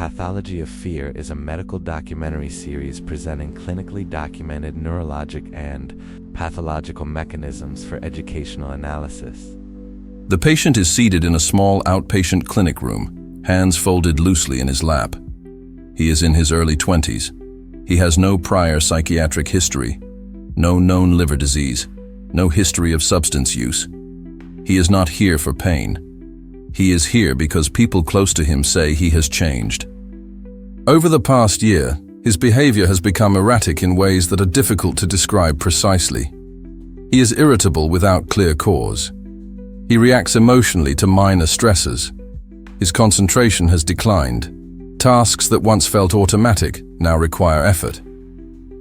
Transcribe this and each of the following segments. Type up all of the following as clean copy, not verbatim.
Pathology of Fear is a medical documentary series presenting clinically documented neurologic and pathological mechanisms for educational analysis. The patient is seated in a small outpatient clinic room, hands folded loosely in his lap. He is in his early 20s. He has no prior psychiatric history, no known liver disease, no history of substance use. He is not here for pain. He is here because people close to him say he has changed. Over the past year, his behavior has become erratic in ways that are difficult to describe precisely. He is irritable without clear cause. He reacts emotionally to minor stressors. His concentration has declined. Tasks that once felt automatic now require effort.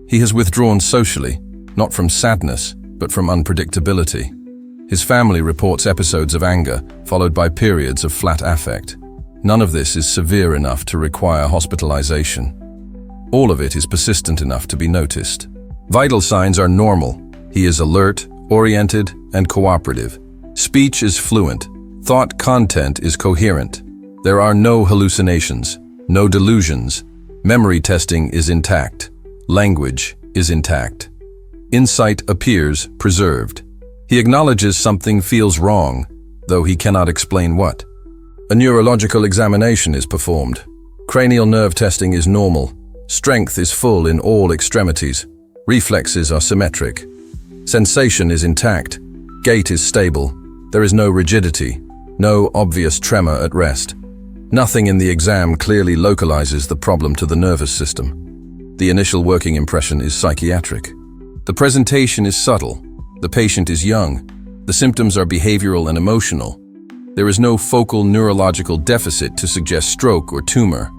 He has withdrawn socially, not from sadness, but from unpredictability. His family reports episodes of anger, followed by periods of flat affect. None of this is severe enough to require hospitalization. All of it is persistent enough to be noticed. Vital signs are normal. He is alert, oriented, and cooperative. Speech is fluent. Thought content is coherent. There are no hallucinations, no delusions. Memory testing is intact. Language is intact. Insight appears preserved. He acknowledges something feels wrong, though he cannot explain what. A neurological examination is performed. Cranial nerve testing is normal. Strength is full in all extremities. Reflexes are symmetric. Sensation is intact. Gait is stable. There is no rigidity, no obvious tremor at rest. Nothing in the exam clearly localizes the problem to the nervous system. The initial working impression is psychiatric. The presentation is subtle. The patient is young. The symptoms are behavioral and emotional. There is no focal neurological deficit to suggest stroke or tumor.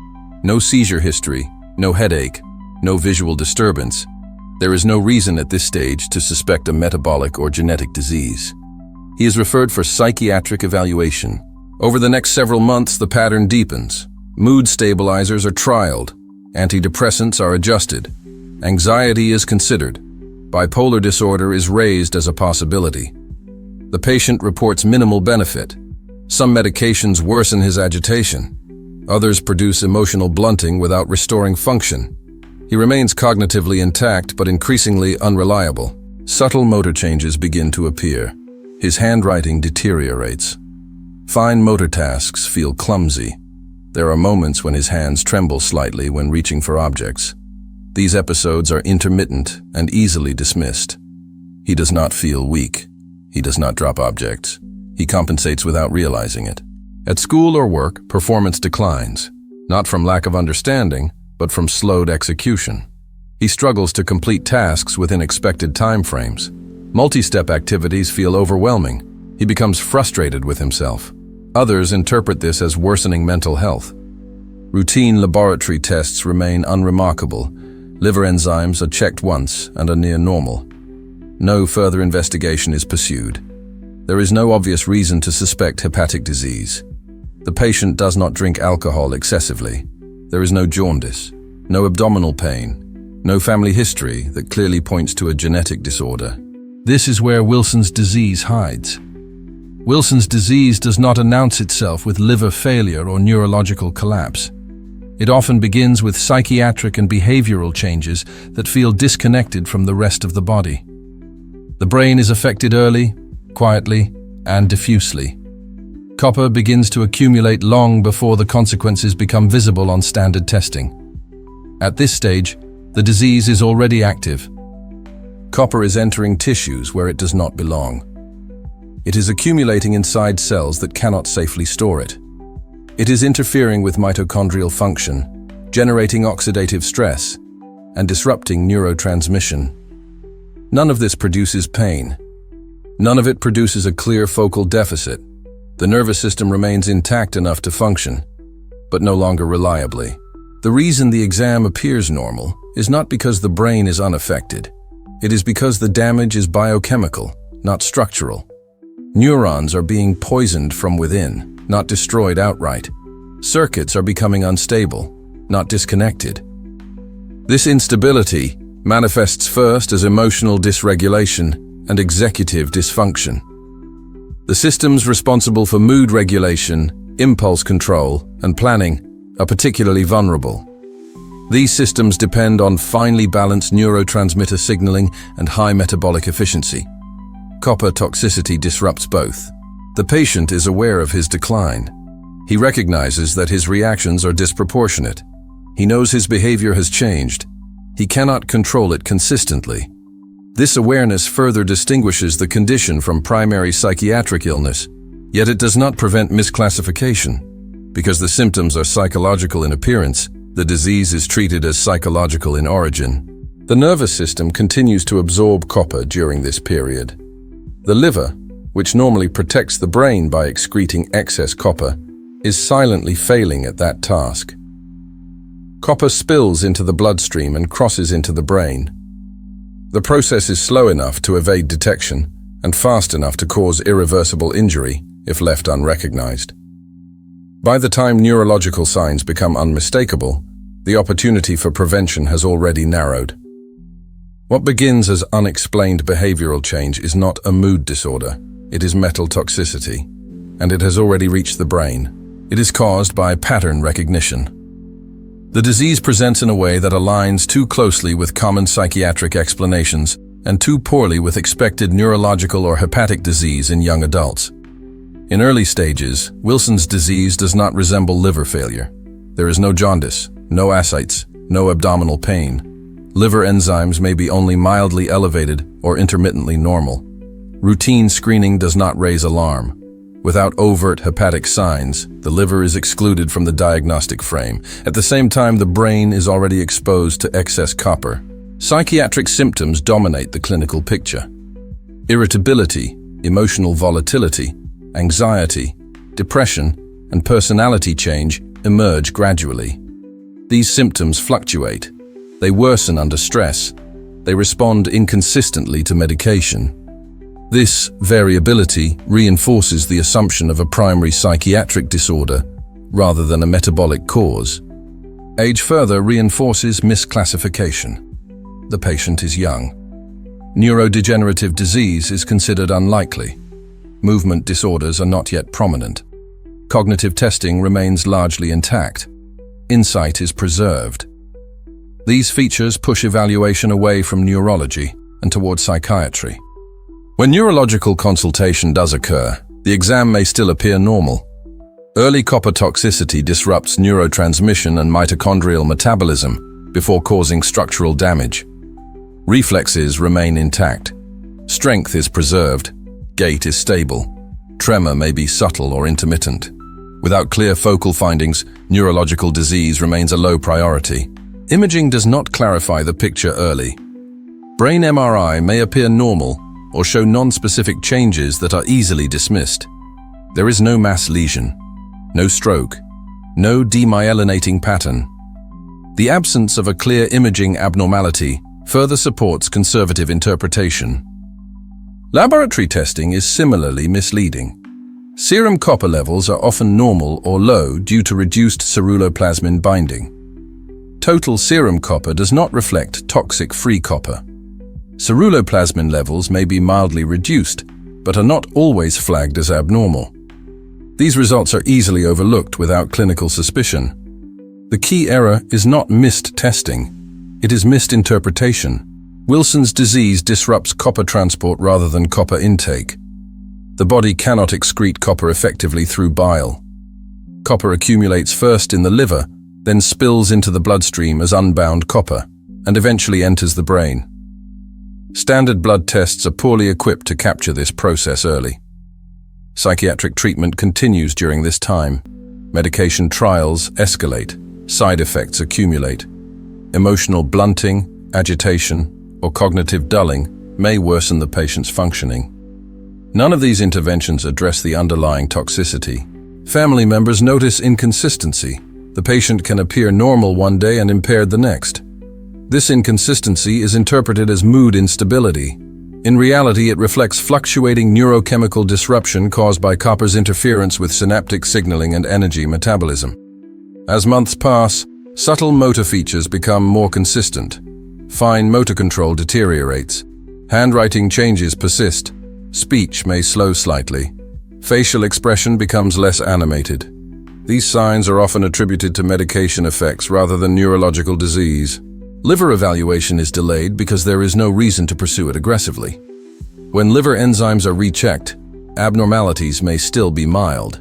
No seizure history, no headache, no visual disturbance. There is no reason at this stage to suspect a metabolic or genetic disease. He is referred for psychiatric evaluation. Over the next several months, the pattern deepens. Mood stabilizers are trialed. Antidepressants are adjusted. Anxiety is considered. Bipolar disorder is raised as a possibility. The patient reports minimal benefit. Some medications worsen his agitation. Others produce emotional blunting without restoring function. He remains cognitively intact but increasingly unreliable. Subtle motor changes begin to appear. His handwriting deteriorates. Fine motor tasks feel clumsy. There are moments when his hands tremble slightly when reaching for objects. These episodes are intermittent and easily dismissed. He does not feel weak. He does not drop objects. He compensates without realizing it. At school or work, performance declines, not from lack of understanding, but from slowed execution. He struggles to complete tasks within expected time frames. Multi-step activities feel overwhelming. He becomes frustrated with himself. Others interpret this as worsening mental health. Routine laboratory tests remain unremarkable. Liver enzymes are checked once and are near normal. No further investigation is pursued. There is no obvious reason to suspect hepatic disease. The patient does not drink alcohol excessively. There is no jaundice, no abdominal pain, no family history that clearly points to a genetic disorder. This is where Wilson's disease hides. Wilson's disease does not announce itself with liver failure or neurological collapse. It often begins with psychiatric and behavioral changes that feel disconnected from the rest of the body. The brain is affected early, quietly, and diffusely. Copper begins to accumulate long before the consequences become visible on standard testing. At this stage, the disease is already active. Copper is entering tissues where it does not belong. It is accumulating inside cells that cannot safely store it. It is interfering with mitochondrial function, generating oxidative stress, and disrupting neurotransmission. None of this produces pain. None of it produces a clear focal deficit. The nervous system remains intact enough to function, but no longer reliably. The reason the exam appears normal is not because the brain is unaffected. It is because the damage is biochemical, not structural. Neurons are being poisoned from within, not destroyed outright. Circuits are becoming unstable, not disconnected. This instability manifests first as emotional dysregulation and executive dysfunction. The systems responsible for mood regulation, impulse control, and planning are particularly vulnerable. These systems depend on finely balanced neurotransmitter signaling and high metabolic efficiency. Copper toxicity disrupts both. The patient is aware of his decline. He recognizes that his reactions are disproportionate. He knows his behavior has changed. He cannot control it consistently. This awareness further distinguishes the condition from primary psychiatric illness, yet it does not prevent misclassification. Because the symptoms are psychological in appearance, the disease is treated as psychological in origin. The nervous system continues to absorb copper during this period. The liver, which normally protects the brain by excreting excess copper, is silently failing at that task. Copper spills into the bloodstream and crosses into the brain. The process is slow enough to evade detection and fast enough to cause irreversible injury if left unrecognized. By the time neurological signs become unmistakable, the opportunity for prevention has already narrowed. What begins as unexplained behavioral change is not a mood disorder, it is metal toxicity, and it has already reached the brain. It is caused by pattern recognition. The disease presents in a way that aligns too closely with common psychiatric explanations and too poorly with expected neurological or hepatic disease in young adults. In early stages, Wilson's disease does not resemble liver failure. There is no jaundice, no ascites, no abdominal pain. Liver enzymes may be only mildly elevated or intermittently normal. Routine screening does not raise alarm. Without overt hepatic signs, the liver is excluded from the diagnostic frame. At the same time, the brain is already exposed to excess copper. Psychiatric symptoms dominate the clinical picture. Irritability, emotional volatility, anxiety, depression, and personality change emerge gradually. These symptoms fluctuate. They worsen under stress. They respond inconsistently to medication. This variability reinforces the assumption of a primary psychiatric disorder rather than a metabolic cause. Age further reinforces misclassification. The patient is young. Neurodegenerative disease is considered unlikely. Movement disorders are not yet prominent. Cognitive testing remains largely intact. Insight is preserved. These features push evaluation away from neurology and toward psychiatry. When neurological consultation does occur, the exam may still appear normal. Early copper toxicity disrupts neurotransmission and mitochondrial metabolism before causing structural damage. Reflexes remain intact. Strength is preserved. Gait is stable. Tremor may be subtle or intermittent. Without clear focal findings, neurological disease remains a low priority. Imaging does not clarify the picture early. Brain MRI may appear normal or show non-specific changes that are easily dismissed. There is no mass lesion, no stroke, no demyelinating pattern. The absence of a clear imaging abnormality further supports conservative interpretation. Laboratory testing is similarly misleading. Serum copper levels are often normal or low due to reduced ceruloplasmin binding. Total serum copper does not reflect toxic free copper. Ceruloplasmin levels may be mildly reduced, but are not always flagged as abnormal. These results are easily overlooked without clinical suspicion. The key error is not missed testing, it is misinterpretation. Wilson's disease disrupts copper transport rather than copper intake. The body cannot excrete copper effectively through bile. Copper accumulates first in the liver, then spills into the bloodstream as unbound copper, and eventually enters the brain. Standard blood tests are poorly equipped to capture this process early. Psychiatric treatment continues during this time. Medication trials escalate, side effects accumulate. Emotional blunting, agitation, or cognitive dulling may worsen the patient's functioning. None of these interventions address the underlying toxicity. Family members notice inconsistency. The patient can appear normal one day and impaired the next. This inconsistency is interpreted as mood instability. In reality, it reflects fluctuating neurochemical disruption caused by copper's interference with synaptic signaling and energy metabolism. As months pass, subtle motor features become more consistent. Fine motor control deteriorates. Handwriting changes persist. Speech may slow slightly. Facial expression becomes less animated. These signs are often attributed to medication effects rather than neurological disease. Liver evaluation is delayed because there is no reason to pursue it aggressively. When liver enzymes are rechecked, abnormalities may still be mild.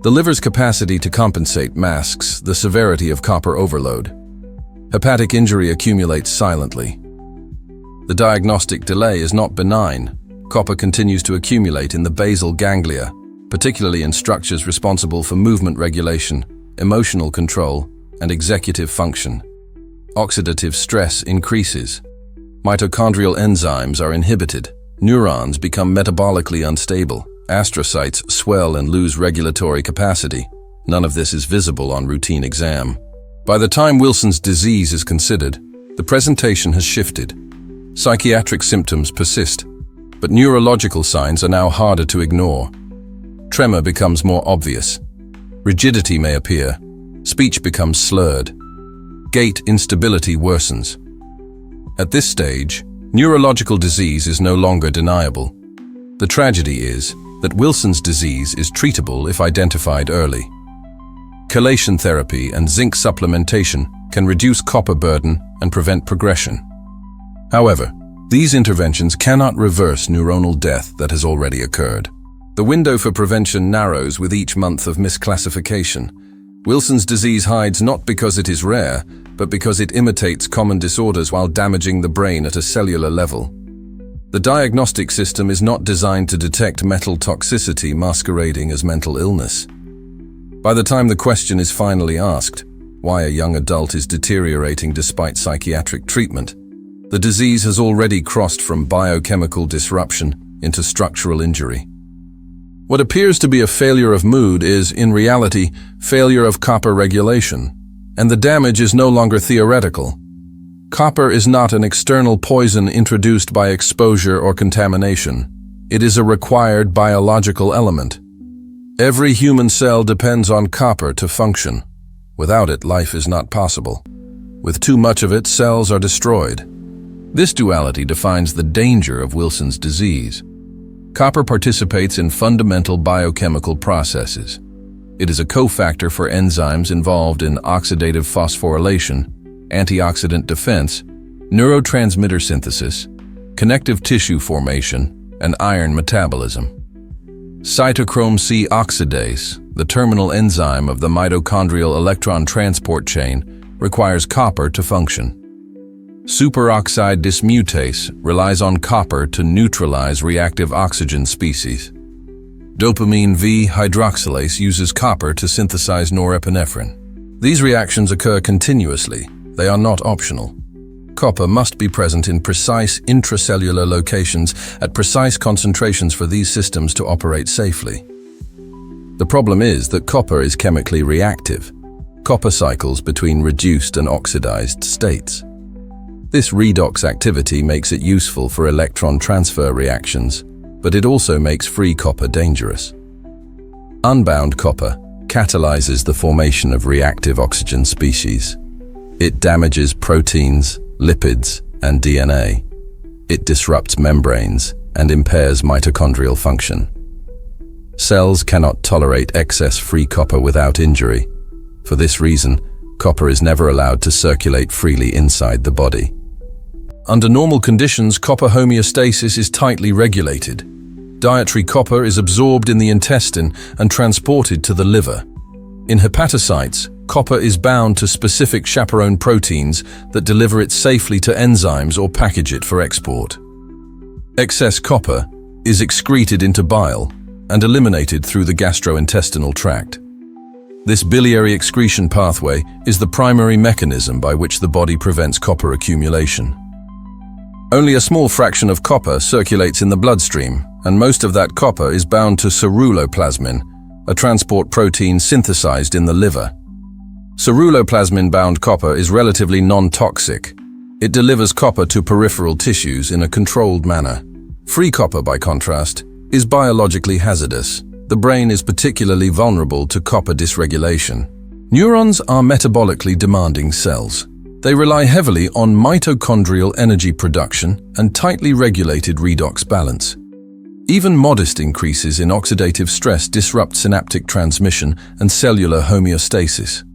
The liver's capacity to compensate masks the severity of copper overload. Hepatic injury accumulates silently. The diagnostic delay is not benign. Copper continues to accumulate in the basal ganglia, particularly in structures responsible for movement regulation, emotional control, and executive function. Oxidative stress increases. Mitochondrial enzymes are inhibited. Neurons become metabolically unstable. Astrocytes swell and lose regulatory capacity. None of this is visible on routine exam. By the time Wilson's disease is considered, the presentation has shifted. Psychiatric symptoms persist, but neurological signs are now harder to ignore. Tremor becomes more obvious. Rigidity may appear. Speech becomes slurred. Gait instability worsens. At this stage, neurological disease is no longer deniable. The tragedy is that Wilson's disease is treatable if identified early. Chelation therapy and zinc supplementation can reduce copper burden and prevent progression. However, these interventions cannot reverse neuronal death that has already occurred. The window for prevention narrows with each month of misclassification. Wilson's disease hides not because it is rare, but because it imitates common disorders while damaging the brain at a cellular level. The diagnostic system is not designed to detect metal toxicity masquerading as mental illness. By the time the question is finally asked, why a young adult is deteriorating despite psychiatric treatment, the disease has already crossed from biochemical disruption into structural injury. What appears to be a failure of mood is, in reality, failure of copper regulation, and the damage is no longer theoretical. Copper is not an external poison introduced by exposure or contamination. It is a required biological element. Every human cell depends on copper to function. Without it, life is not possible. With too much of it, cells are destroyed. This duality defines the danger of Wilson's disease. Copper participates in fundamental biochemical processes. It is a cofactor for enzymes involved in oxidative phosphorylation, antioxidant defense, neurotransmitter synthesis, connective tissue formation, and iron metabolism. Cytochrome C oxidase, the terminal enzyme of the mitochondrial electron transport chain, requires copper to function. Superoxide dismutase relies on copper to neutralize reactive oxygen species. Dopamine V hydroxylase uses copper to synthesize norepinephrine. These reactions occur continuously. They are not optional. Copper must be present in precise intracellular locations at precise concentrations for these systems to operate safely. The problem is that copper is chemically reactive. Copper cycles between reduced and oxidized states. This redox activity makes it useful for electron transfer reactions, but it also makes free copper dangerous. Unbound copper catalyzes the formation of reactive oxygen species. It damages proteins, lipids, and DNA. It disrupts membranes and impairs mitochondrial function. Cells cannot tolerate excess free copper without injury. For this reason, copper is never allowed to circulate freely inside the body. Under normal conditions, copper homeostasis is tightly regulated. Dietary copper is absorbed in the intestine and transported to the liver. In hepatocytes, copper is bound to specific chaperone proteins that deliver it safely to enzymes or package it for export. Excess copper is excreted into bile and eliminated through the gastrointestinal tract. This biliary excretion pathway is the primary mechanism by which the body prevents copper accumulation. Only a small fraction of copper circulates in the bloodstream, and most of that copper is bound to ceruloplasmin, a transport protein synthesized in the liver. Ceruloplasmin-bound copper is relatively non-toxic. It delivers copper to peripheral tissues in a controlled manner. Free copper, by contrast, is biologically hazardous. The brain is particularly vulnerable to copper dysregulation. Neurons are metabolically demanding cells. They rely heavily on mitochondrial energy production and tightly regulated redox balance. Even modest increases in oxidative stress disrupt synaptic transmission and cellular homeostasis.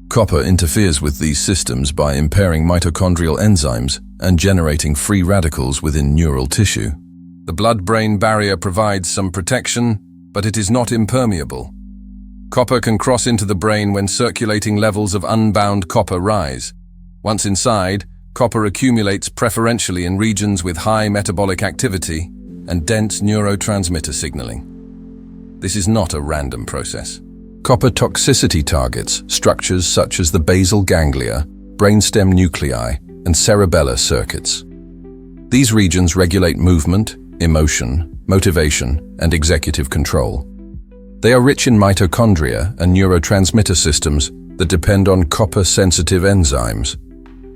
Copper interferes with these systems by impairing mitochondrial enzymes and generating free radicals within neural tissue. The blood-brain barrier provides some protection, but it is not impermeable. Copper can cross into the brain when circulating levels of unbound copper rise. Once inside, copper accumulates preferentially in regions with high metabolic activity and dense neurotransmitter signaling. This is not a random process. Copper toxicity targets structures such as the basal ganglia, brainstem nuclei, and cerebellar circuits. These regions regulate movement, emotion, motivation, and executive control. They are rich in mitochondria and neurotransmitter systems that depend on copper-sensitive enzymes.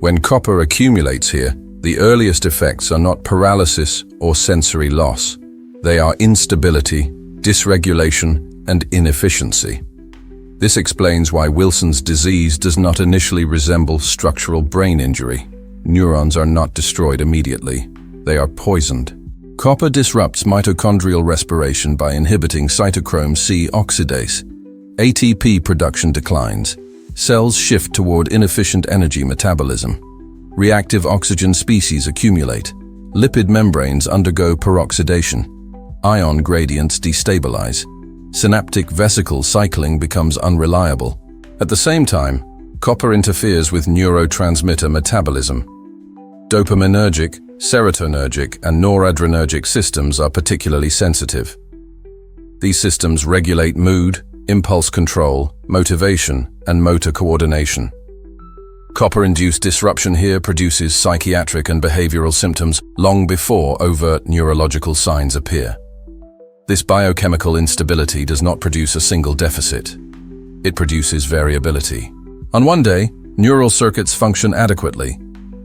When copper accumulates here, the earliest effects are not paralysis or sensory loss. They are instability, dysregulation, and inefficiency. This explains why Wilson's disease does not initially resemble structural brain injury. Neurons are not destroyed immediately. They are poisoned. Copper disrupts mitochondrial respiration by inhibiting cytochrome C oxidase. ATP production declines. Cells shift toward inefficient energy metabolism. Reactive oxygen species accumulate. Lipid membranes undergo peroxidation. Ion gradients destabilize. Synaptic vesicle cycling becomes unreliable. At the same time, copper interferes with neurotransmitter metabolism. Dopaminergic, serotonergic, and noradrenergic systems are particularly sensitive. These systems regulate mood, impulse control, motivation, and motor coordination. Copper-induced disruption here produces psychiatric and behavioral symptoms long before overt neurological signs appear. This biochemical instability does not produce a single deficit. It produces variability. On one day, neural circuits function adequately.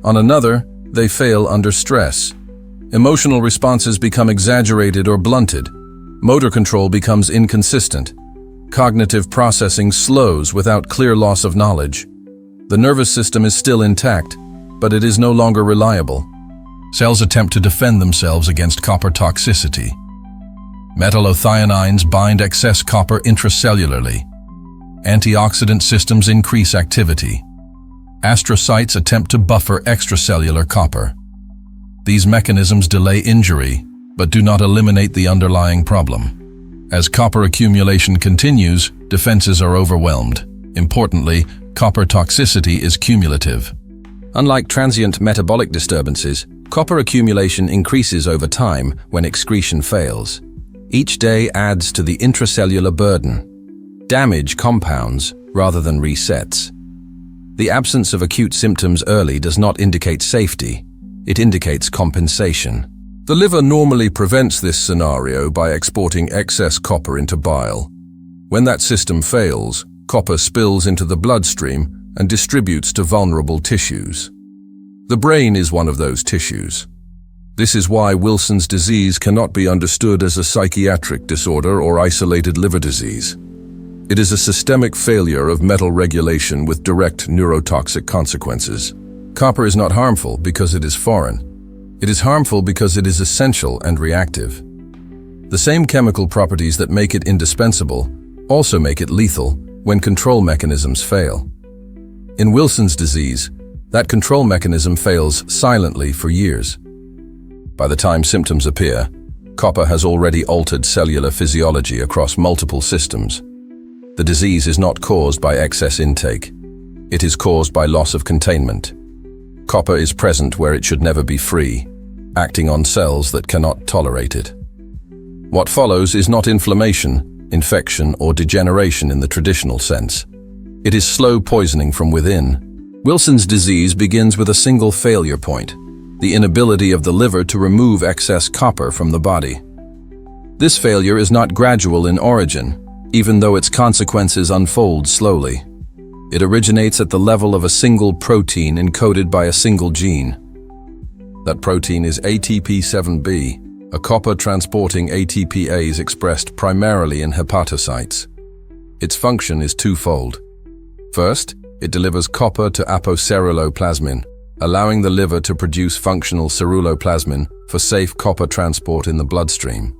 On another, they fail under stress. Emotional responses become exaggerated or blunted. Motor control becomes inconsistent. Cognitive processing slows without clear loss of knowledge. The nervous system is still intact, but it is no longer reliable. Cells attempt to defend themselves against copper toxicity. Metallothioneins bind excess copper intracellularly. Antioxidant systems increase activity. Astrocytes attempt to buffer extracellular copper. These mechanisms delay injury, but do not eliminate the underlying problem. As copper accumulation continues, defenses are overwhelmed. Importantly, copper toxicity is cumulative. Unlike transient metabolic disturbances, copper accumulation increases over time when excretion fails. Each day adds to the intracellular burden. Damage compounds rather than resets. The absence of acute symptoms early does not indicate safety. It indicates compensation. The liver normally prevents this scenario by exporting excess copper into bile. When that system fails, copper spills into the bloodstream and distributes to vulnerable tissues. The brain is one of those tissues. This is why Wilson's disease cannot be understood as a psychiatric disorder or isolated liver disease. It is a systemic failure of metal regulation with direct neurotoxic consequences. Copper is not harmful because it is foreign. It is harmful because it is essential and reactive. The same chemical properties that make it indispensable also make it lethal when control mechanisms fail. In Wilson's disease, that control mechanism fails silently for years. By the time symptoms appear, copper has already altered cellular physiology across multiple systems. The disease is not caused by excess intake. It is caused by loss of containment. Copper is present where it should never be free, acting on cells that cannot tolerate it. What follows is not inflammation, infection, or degeneration in the traditional sense. It is slow poisoning from within. Wilson's disease begins with a single failure point: the inability of the liver to remove excess copper from the body. This failure is not gradual in origin, even though its consequences unfold slowly. It originates at the level of a single protein encoded by a single gene. That protein is ATP7B, a copper-transporting ATPase expressed primarily in hepatocytes. Its function is twofold. First, it delivers copper to apoceruloplasmin, allowing the liver to produce functional ceruloplasmin for safe copper transport in the bloodstream.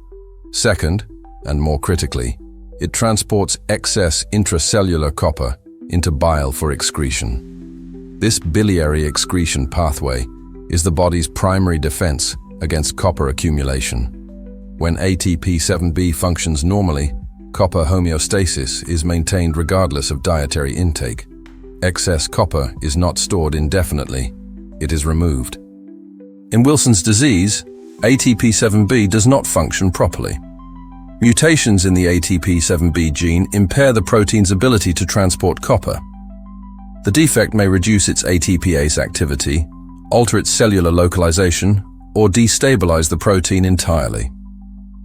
Second, and more critically, it transports excess intracellular copper into bile for excretion. This biliary excretion pathway is the body's primary defense against copper accumulation. When ATP7B functions normally, copper homeostasis is maintained regardless of dietary intake. Excess copper is not stored indefinitely, it is removed. In Wilson's disease, ATP7B does not function properly. Mutations in the ATP7B gene impair the protein's ability to transport copper. The defect may reduce its ATPase activity, alter its cellular localization, or destabilize the protein entirely.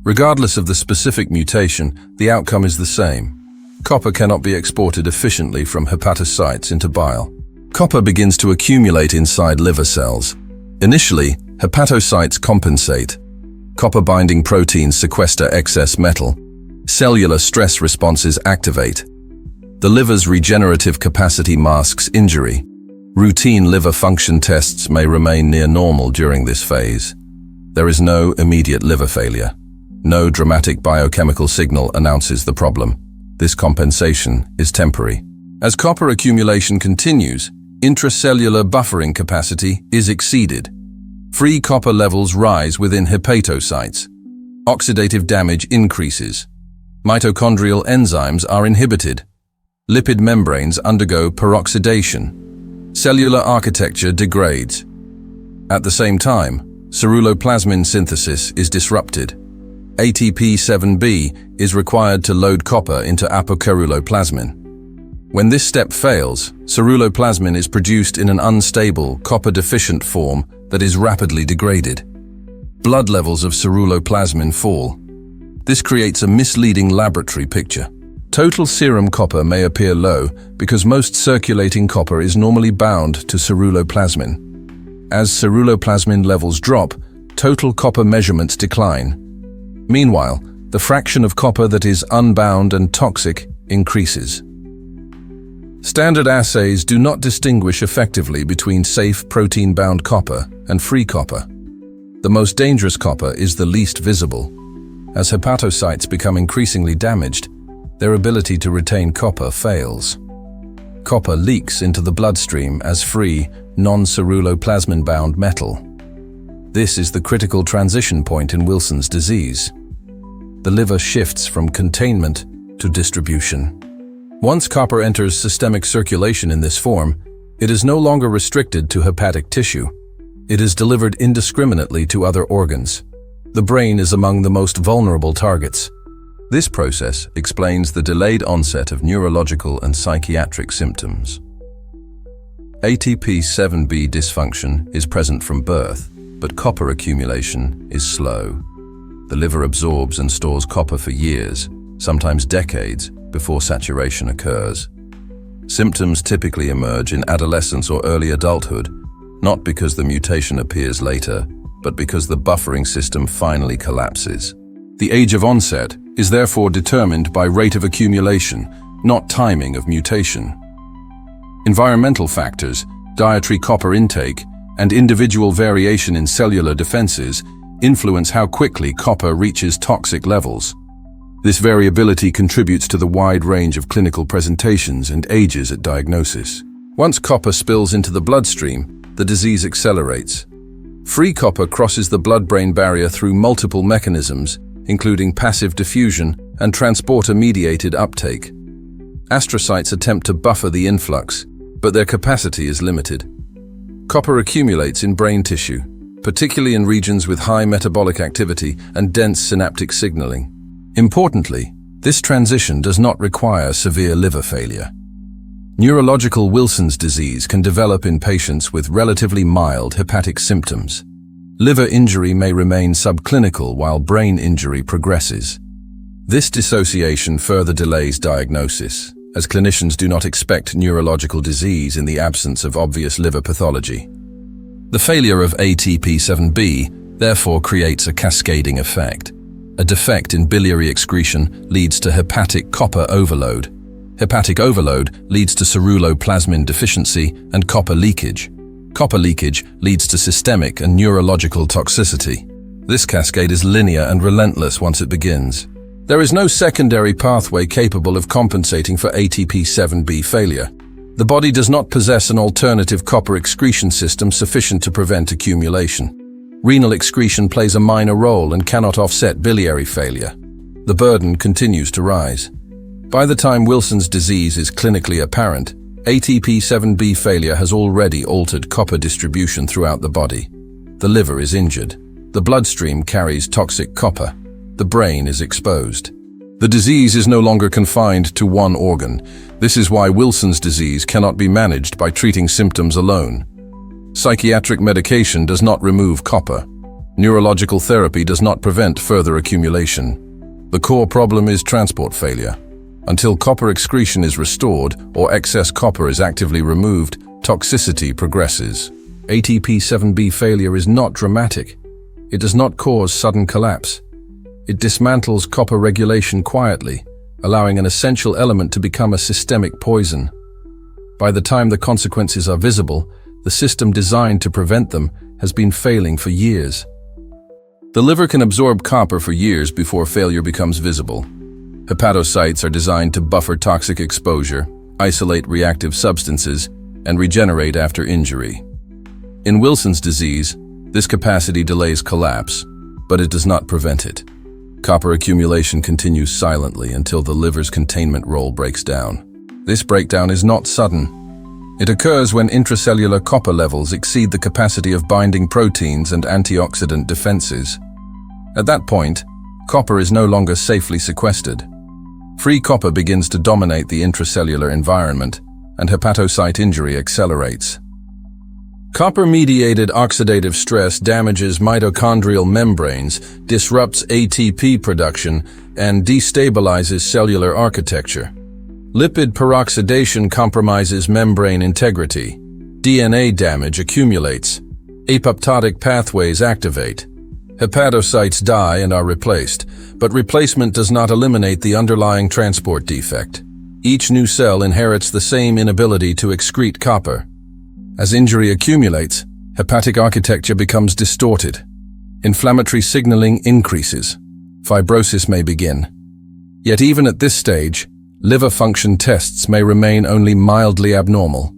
Regardless of the specific mutation, the outcome is the same. Copper cannot be exported efficiently from hepatocytes into bile. Copper begins to accumulate inside liver cells. Initially, hepatocytes compensate. Copper-binding proteins sequester excess metal. Cellular stress responses activate. The liver's regenerative capacity masks injury. Routine liver function tests may remain near normal during this phase. There is no immediate liver failure. No dramatic biochemical signal announces the problem. This compensation is temporary. As copper accumulation continues, intracellular buffering capacity is exceeded. Free copper levels rise within hepatocytes. Oxidative damage increases. Mitochondrial enzymes are inhibited. Lipid membranes undergo peroxidation. Cellular architecture degrades. At the same time, ceruloplasmin synthesis is disrupted. ATP7B is required to load copper into apoceruloplasmin. When this step fails, ceruloplasmin is produced in an unstable, copper-deficient form that is rapidly degraded. Blood levels of ceruloplasmin fall. This creates a misleading laboratory picture. Total serum copper may appear low because most circulating copper is normally bound to ceruloplasmin. As ceruloplasmin levels drop, total copper measurements decline. Meanwhile, the fraction of copper that is unbound and toxic increases. Standard assays do not distinguish effectively between safe protein-bound copper and free copper. The most dangerous copper is the least visible. As hepatocytes become increasingly damaged, their ability to retain copper fails. Copper leaks into the bloodstream as free, non-ceruloplasmin-bound metal. This is the critical transition point in Wilson's disease. The liver shifts from containment to distribution. Once copper enters systemic circulation in this form, it is no longer restricted to hepatic tissue. It is delivered indiscriminately to other organs. The brain is among the most vulnerable targets. This process explains the delayed onset of neurological and psychiatric symptoms. ATP7B dysfunction is present from birth, but copper accumulation is slow. The liver absorbs and stores copper for years, sometimes decades, before saturation occurs. Symptoms typically emerge in adolescence or early adulthood, not because the mutation appears later, but because the buffering system finally collapses. The age of onset is therefore determined by rate of accumulation, not timing of mutation. Environmental factors, dietary copper intake, and individual variation in cellular defenses influence how quickly copper reaches toxic levels. This variability contributes to the wide range of clinical presentations and ages at diagnosis. Once copper spills into the bloodstream, the disease accelerates. Free copper crosses the blood-brain barrier through multiple mechanisms, including passive diffusion and transporter-mediated uptake. Astrocytes attempt to buffer the influx, but their capacity is limited. Copper accumulates in brain tissue, particularly in regions with high metabolic activity and dense synaptic signaling. Importantly, this transition does not require severe liver failure. Neurological Wilson's disease can develop in patients with relatively mild hepatic symptoms. Liver injury may remain subclinical while brain injury progresses. This dissociation further delays diagnosis, as clinicians do not expect neurological disease in the absence of obvious liver pathology. The failure of ATP7B therefore creates a cascading effect. A defect in biliary excretion leads to hepatic copper overload. Hepatic overload leads to ceruloplasmin deficiency and copper leakage. Copper leakage leads to systemic and neurological toxicity. This cascade is linear and relentless once it begins. There is no secondary pathway capable of compensating for ATP7B failure. The body does not possess an alternative copper excretion system sufficient to prevent accumulation. Renal excretion plays a minor role and cannot offset biliary failure. The burden continues to rise. By the time Wilson's disease is clinically apparent, ATP7B failure has already altered copper distribution throughout the body. The liver is injured. The bloodstream carries toxic copper. The brain is exposed. The disease is no longer confined to one organ. This is why Wilson's disease cannot be managed by treating symptoms alone. Psychiatric medication does not remove copper. Neurological therapy does not prevent further accumulation. The core problem is transport failure. Until copper excretion is restored or excess copper is actively removed, toxicity progresses. ATP7B failure is not dramatic. It does not cause sudden collapse. It dismantles copper regulation quietly, allowing an essential element to become a systemic poison. By the time the consequences are visible, the system designed to prevent them has been failing for years. The liver can absorb copper for years before failure becomes visible. Hepatocytes are designed to buffer toxic exposure, isolate reactive substances, and regenerate after injury. In Wilson's disease, this capacity delays collapse, but it does not prevent it. Copper accumulation continues silently until the liver's containment role breaks down. This breakdown is not sudden. It occurs when intracellular copper levels exceed the capacity of binding proteins and antioxidant defenses. At that point, copper is no longer safely sequestered. Free copper begins to dominate the intracellular environment, and hepatocyte injury accelerates. Copper-mediated oxidative stress damages mitochondrial membranes, disrupts ATP production, and destabilizes cellular architecture. Lipid peroxidation compromises membrane integrity. DNA damage accumulates. Apoptotic pathways activate. Hepatocytes die and are replaced, but replacement does not eliminate the underlying transport defect. Each new cell inherits the same inability to excrete copper. As injury accumulates, hepatic architecture becomes distorted. Inflammatory signaling increases. Fibrosis may begin. Yet even at this stage, liver function tests may remain only mildly abnormal.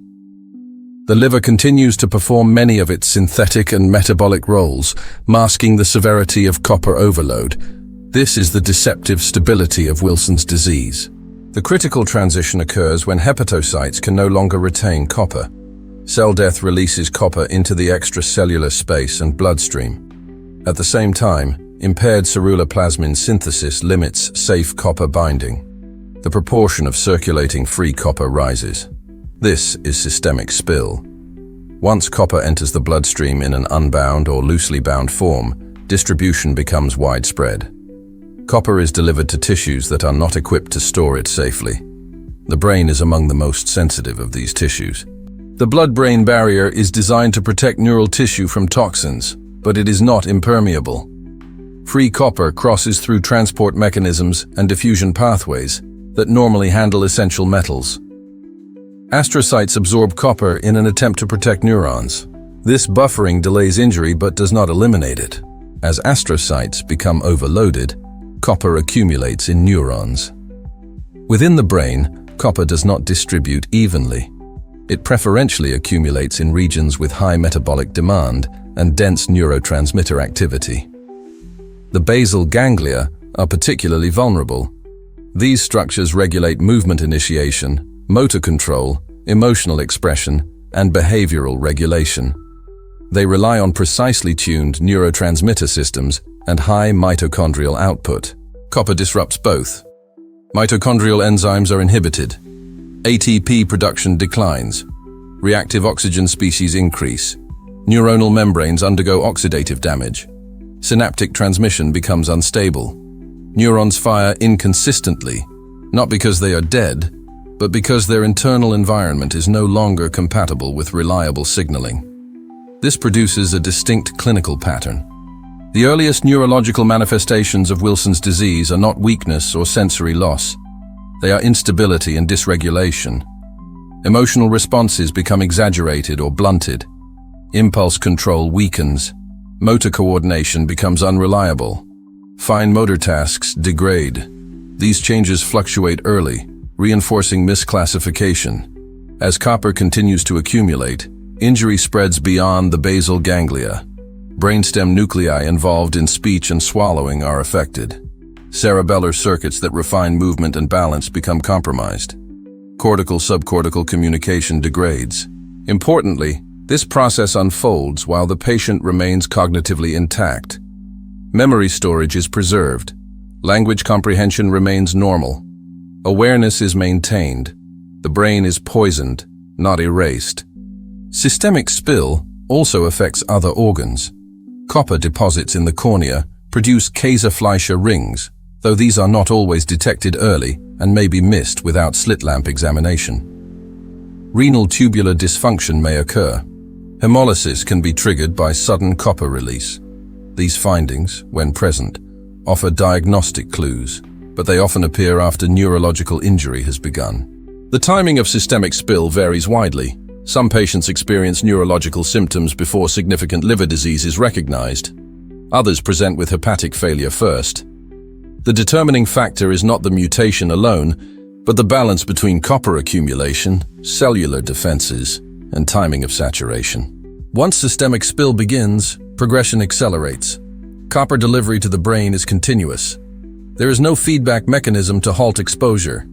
The liver continues to perform many of its synthetic and metabolic roles, masking the severity of copper overload. This is the deceptive stability of Wilson's disease. The critical transition occurs when hepatocytes can no longer retain copper. Cell death releases copper into the extracellular space and bloodstream. At the same time, impaired ceruloplasmin synthesis limits safe copper binding. The proportion of circulating free copper rises. This is systemic spill. Once copper enters the bloodstream in an unbound or loosely bound form, distribution becomes widespread. Copper is delivered to tissues that are not equipped to store it safely. The brain is among the most sensitive of these tissues. The blood-brain barrier is designed to protect neural tissue from toxins, but it is not impermeable. Free copper crosses through transport mechanisms and diffusion pathways that normally handle essential metals. Astrocytes absorb copper in an attempt to protect neurons. This buffering delays injury but does not eliminate it. As astrocytes become overloaded, copper accumulates in neurons. Within the brain, copper does not distribute evenly. It preferentially accumulates in regions with high metabolic demand and dense neurotransmitter activity. The basal ganglia are particularly vulnerable. These structures regulate movement initiation, motor control, emotional expression, and behavioral regulation. They rely on precisely tuned neurotransmitter systems and high mitochondrial output. Copper disrupts both. Mitochondrial enzymes are inhibited. ATP production declines. Reactive oxygen species increase. Neuronal membranes undergo oxidative damage. Synaptic transmission becomes unstable. Neurons fire inconsistently, not because they are dead, but because their internal environment is no longer compatible with reliable signaling. This produces a distinct clinical pattern. The earliest neurological manifestations of Wilson's disease are not weakness or sensory loss. They are instability and dysregulation. Emotional responses become exaggerated or blunted. Impulse control weakens. Motor coordination becomes unreliable. Fine motor tasks degrade. These changes fluctuate early, reinforcing misclassification. As copper continues to accumulate, injury spreads beyond the basal ganglia. Brainstem nuclei involved in speech and swallowing are affected. Cerebellar circuits that refine movement and balance become compromised. Cortical-subcortical communication degrades. Importantly, this process unfolds while the patient remains cognitively intact. Memory storage is preserved. Language comprehension remains normal. Awareness is maintained. The brain is poisoned, not erased. Systemic spill also affects other organs. Copper deposits in the cornea produce Kayser-Fleischer rings, though these are not always detected early and may be missed without slit lamp examination. Renal tubular dysfunction may occur. Hemolysis can be triggered by sudden copper release. These findings, when present, offer diagnostic clues, but they often appear after neurological injury has begun. The timing of systemic spill varies widely. Some patients experience neurological symptoms before significant liver disease is recognized. Others present with hepatic failure first. The determining factor is not the mutation alone, but the balance between copper accumulation, cellular defenses, and timing of saturation. Once systemic spill begins, progression accelerates. Copper delivery to the brain is continuous. There is no feedback mechanism to halt exposure.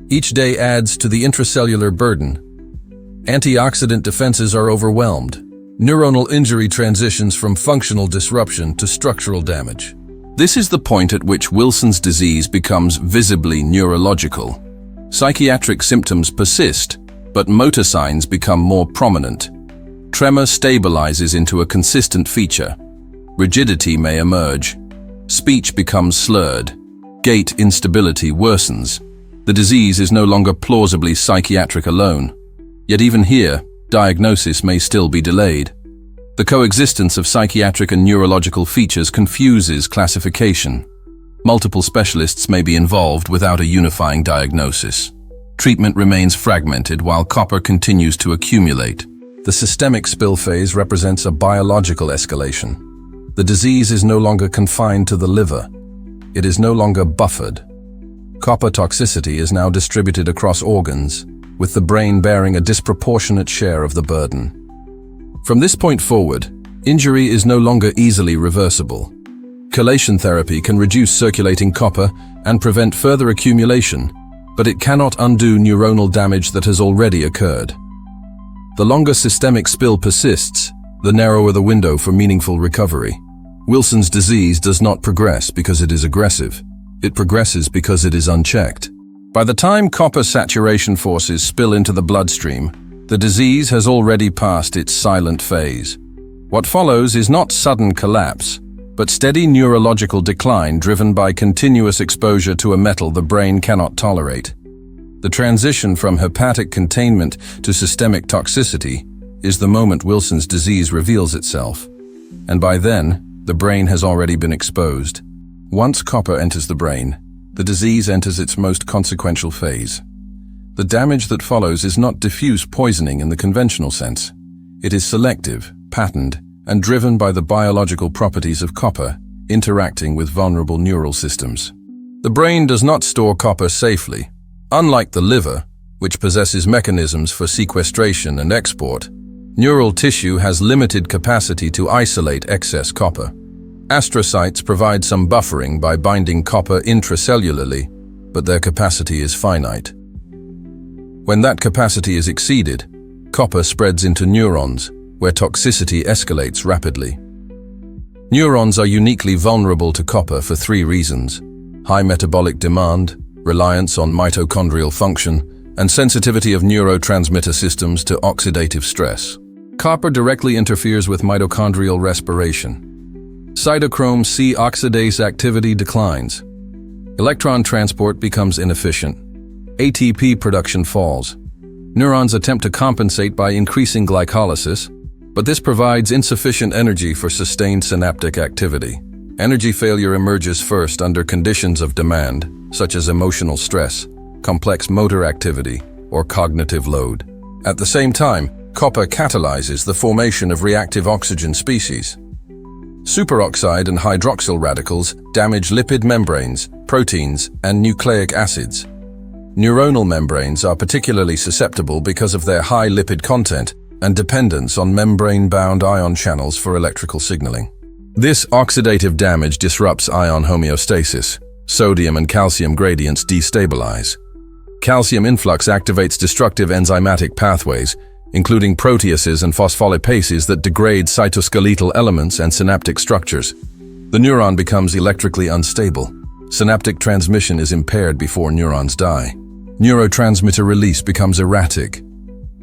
Each day adds to the intracellular burden. Antioxidant defenses are overwhelmed. Neuronal injury transitions from functional disruption to structural damage. This is the point at which Wilson's disease becomes visibly neurological. Psychiatric symptoms persist, but motor signs become more prominent. Tremor stabilizes into a consistent feature. Rigidity may emerge. Speech becomes slurred. Gait instability worsens. The disease is no longer plausibly psychiatric alone. Yet even here, diagnosis may still be delayed. The coexistence of psychiatric and neurological features confuses classification. Multiple specialists may be involved without a unifying diagnosis. Treatment remains fragmented while copper continues to accumulate. The systemic spill phase represents a biological escalation. The disease is no longer confined to the liver. It is no longer buffered. Copper toxicity is now distributed across organs, with the brain bearing a disproportionate share of the burden. From this point forward, injury is no longer easily reversible. Chelation therapy can reduce circulating copper and prevent further accumulation, but it cannot undo neuronal damage that has already occurred. The longer systemic spill persists, the narrower the window for meaningful recovery. Wilson's disease does not progress because it is aggressive. It progresses because it is unchecked. By the time copper saturation forces spill into the bloodstream, the disease has already passed its silent phase. What follows is not sudden collapse, but steady neurological decline driven by continuous exposure to a metal the brain cannot tolerate. The transition from hepatic containment to systemic toxicity is the moment Wilson's disease reveals itself. And by then, the brain has already been exposed. Once copper enters the brain, the disease enters its most consequential phase. The damage that follows is not diffuse poisoning in the conventional sense. It is selective, patterned, and driven by the biological properties of copper interacting with vulnerable neural systems. The brain does not store copper safely. Unlike the liver, which possesses mechanisms for sequestration and export, neural tissue has limited capacity to isolate excess copper. Astrocytes provide some buffering by binding copper intracellularly, but their capacity is finite. When that capacity is exceeded, copper spreads into neurons, where toxicity escalates rapidly. Neurons are uniquely vulnerable to copper for three reasons: high metabolic demand, reliance on mitochondrial function, and sensitivity of neurotransmitter systems to oxidative stress. Copper directly interferes with mitochondrial respiration. Cytochrome C oxidase activity declines. Electron transport becomes inefficient. ATP production falls. Neurons attempt to compensate by increasing glycolysis, but this provides insufficient energy for sustained synaptic activity. Energy failure emerges first under conditions of demand, such as emotional stress, complex motor activity, or cognitive load. At the same time, Copper catalyzes the formation of reactive oxygen species. Superoxide and hydroxyl radicals damage lipid membranes, proteins, and nucleic acids. Neuronal membranes are particularly susceptible because of their high lipid content and dependence on membrane-bound ion channels for electrical signaling. This oxidative damage disrupts ion homeostasis. Sodium and calcium gradients destabilize. Calcium influx activates destructive enzymatic pathways, including proteases and phospholipases that degrade cytoskeletal elements and synaptic structures. The neuron becomes electrically unstable. Synaptic transmission is impaired before neurons die. Neurotransmitter release becomes erratic.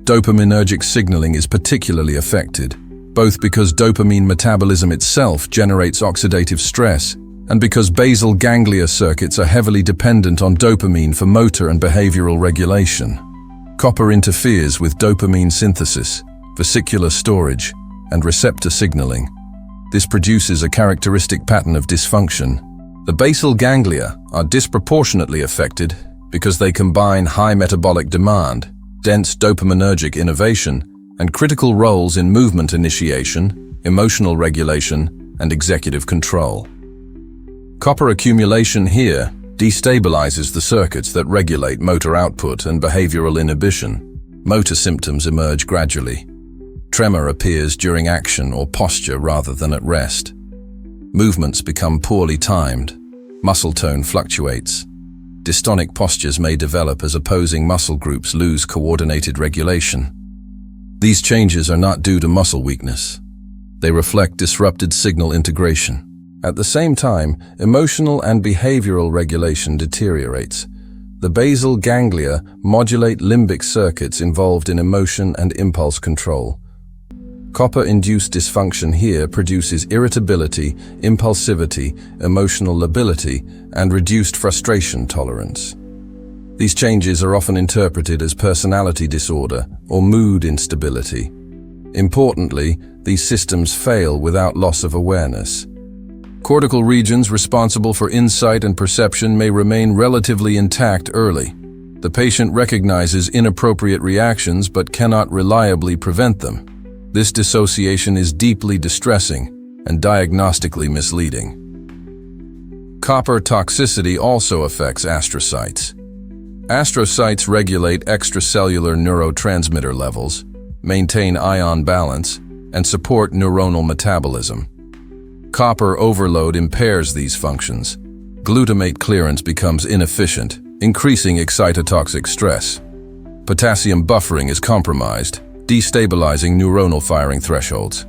Dopaminergic signaling is particularly affected, both because dopamine metabolism itself generates oxidative stress and because basal ganglia circuits are heavily dependent on dopamine for motor and behavioral regulation. Copper interferes with dopamine synthesis, vesicular storage, and receptor signaling. This produces a characteristic pattern of dysfunction. The basal ganglia are disproportionately affected because they combine high metabolic demand, dense dopaminergic innervation, and critical roles in movement initiation, emotional regulation, and executive control. Copper accumulation here destabilizes the circuits that regulate motor output and behavioral inhibition. Motor symptoms emerge gradually. Tremor appears during action or posture rather than at rest. Movements become poorly timed. Muscle tone fluctuates. Dystonic postures may develop as opposing muscle groups lose coordinated regulation. These changes are not due to muscle weakness. They reflect disrupted signal integration. At the same time, emotional and behavioral regulation deteriorates. The basal ganglia modulate limbic circuits involved in emotion and impulse control. Copper-induced dysfunction here produces irritability, impulsivity, emotional lability, and reduced frustration tolerance. These changes are often interpreted as personality disorder or mood instability. Importantly, these systems fail without loss of awareness. Cortical regions responsible for insight and perception may remain relatively intact early. The patient recognizes inappropriate reactions but cannot reliably prevent them. This dissociation is deeply distressing and diagnostically misleading. Copper toxicity also affects astrocytes. Astrocytes regulate extracellular neurotransmitter levels, maintain ion balance, and support neuronal metabolism. Copper overload impairs these functions. Glutamate clearance becomes inefficient, increasing excitotoxic stress. Potassium buffering is compromised, destabilizing neuronal firing thresholds.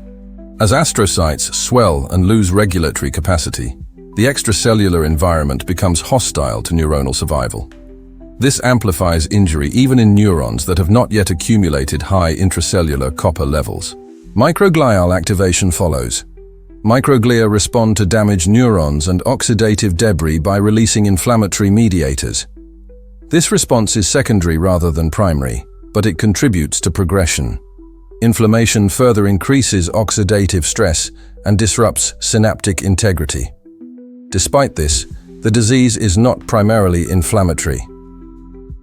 As astrocytes swell and lose regulatory capacity, the extracellular environment becomes hostile to neuronal survival. This amplifies injury even in neurons that have not yet accumulated high intracellular copper levels. Microglial activation follows. Microglia respond to damaged neurons and oxidative debris by releasing inflammatory mediators. This response is secondary rather than primary, but it contributes to progression. Inflammation further increases oxidative stress and disrupts synaptic integrity. Despite this, the disease is not primarily inflammatory.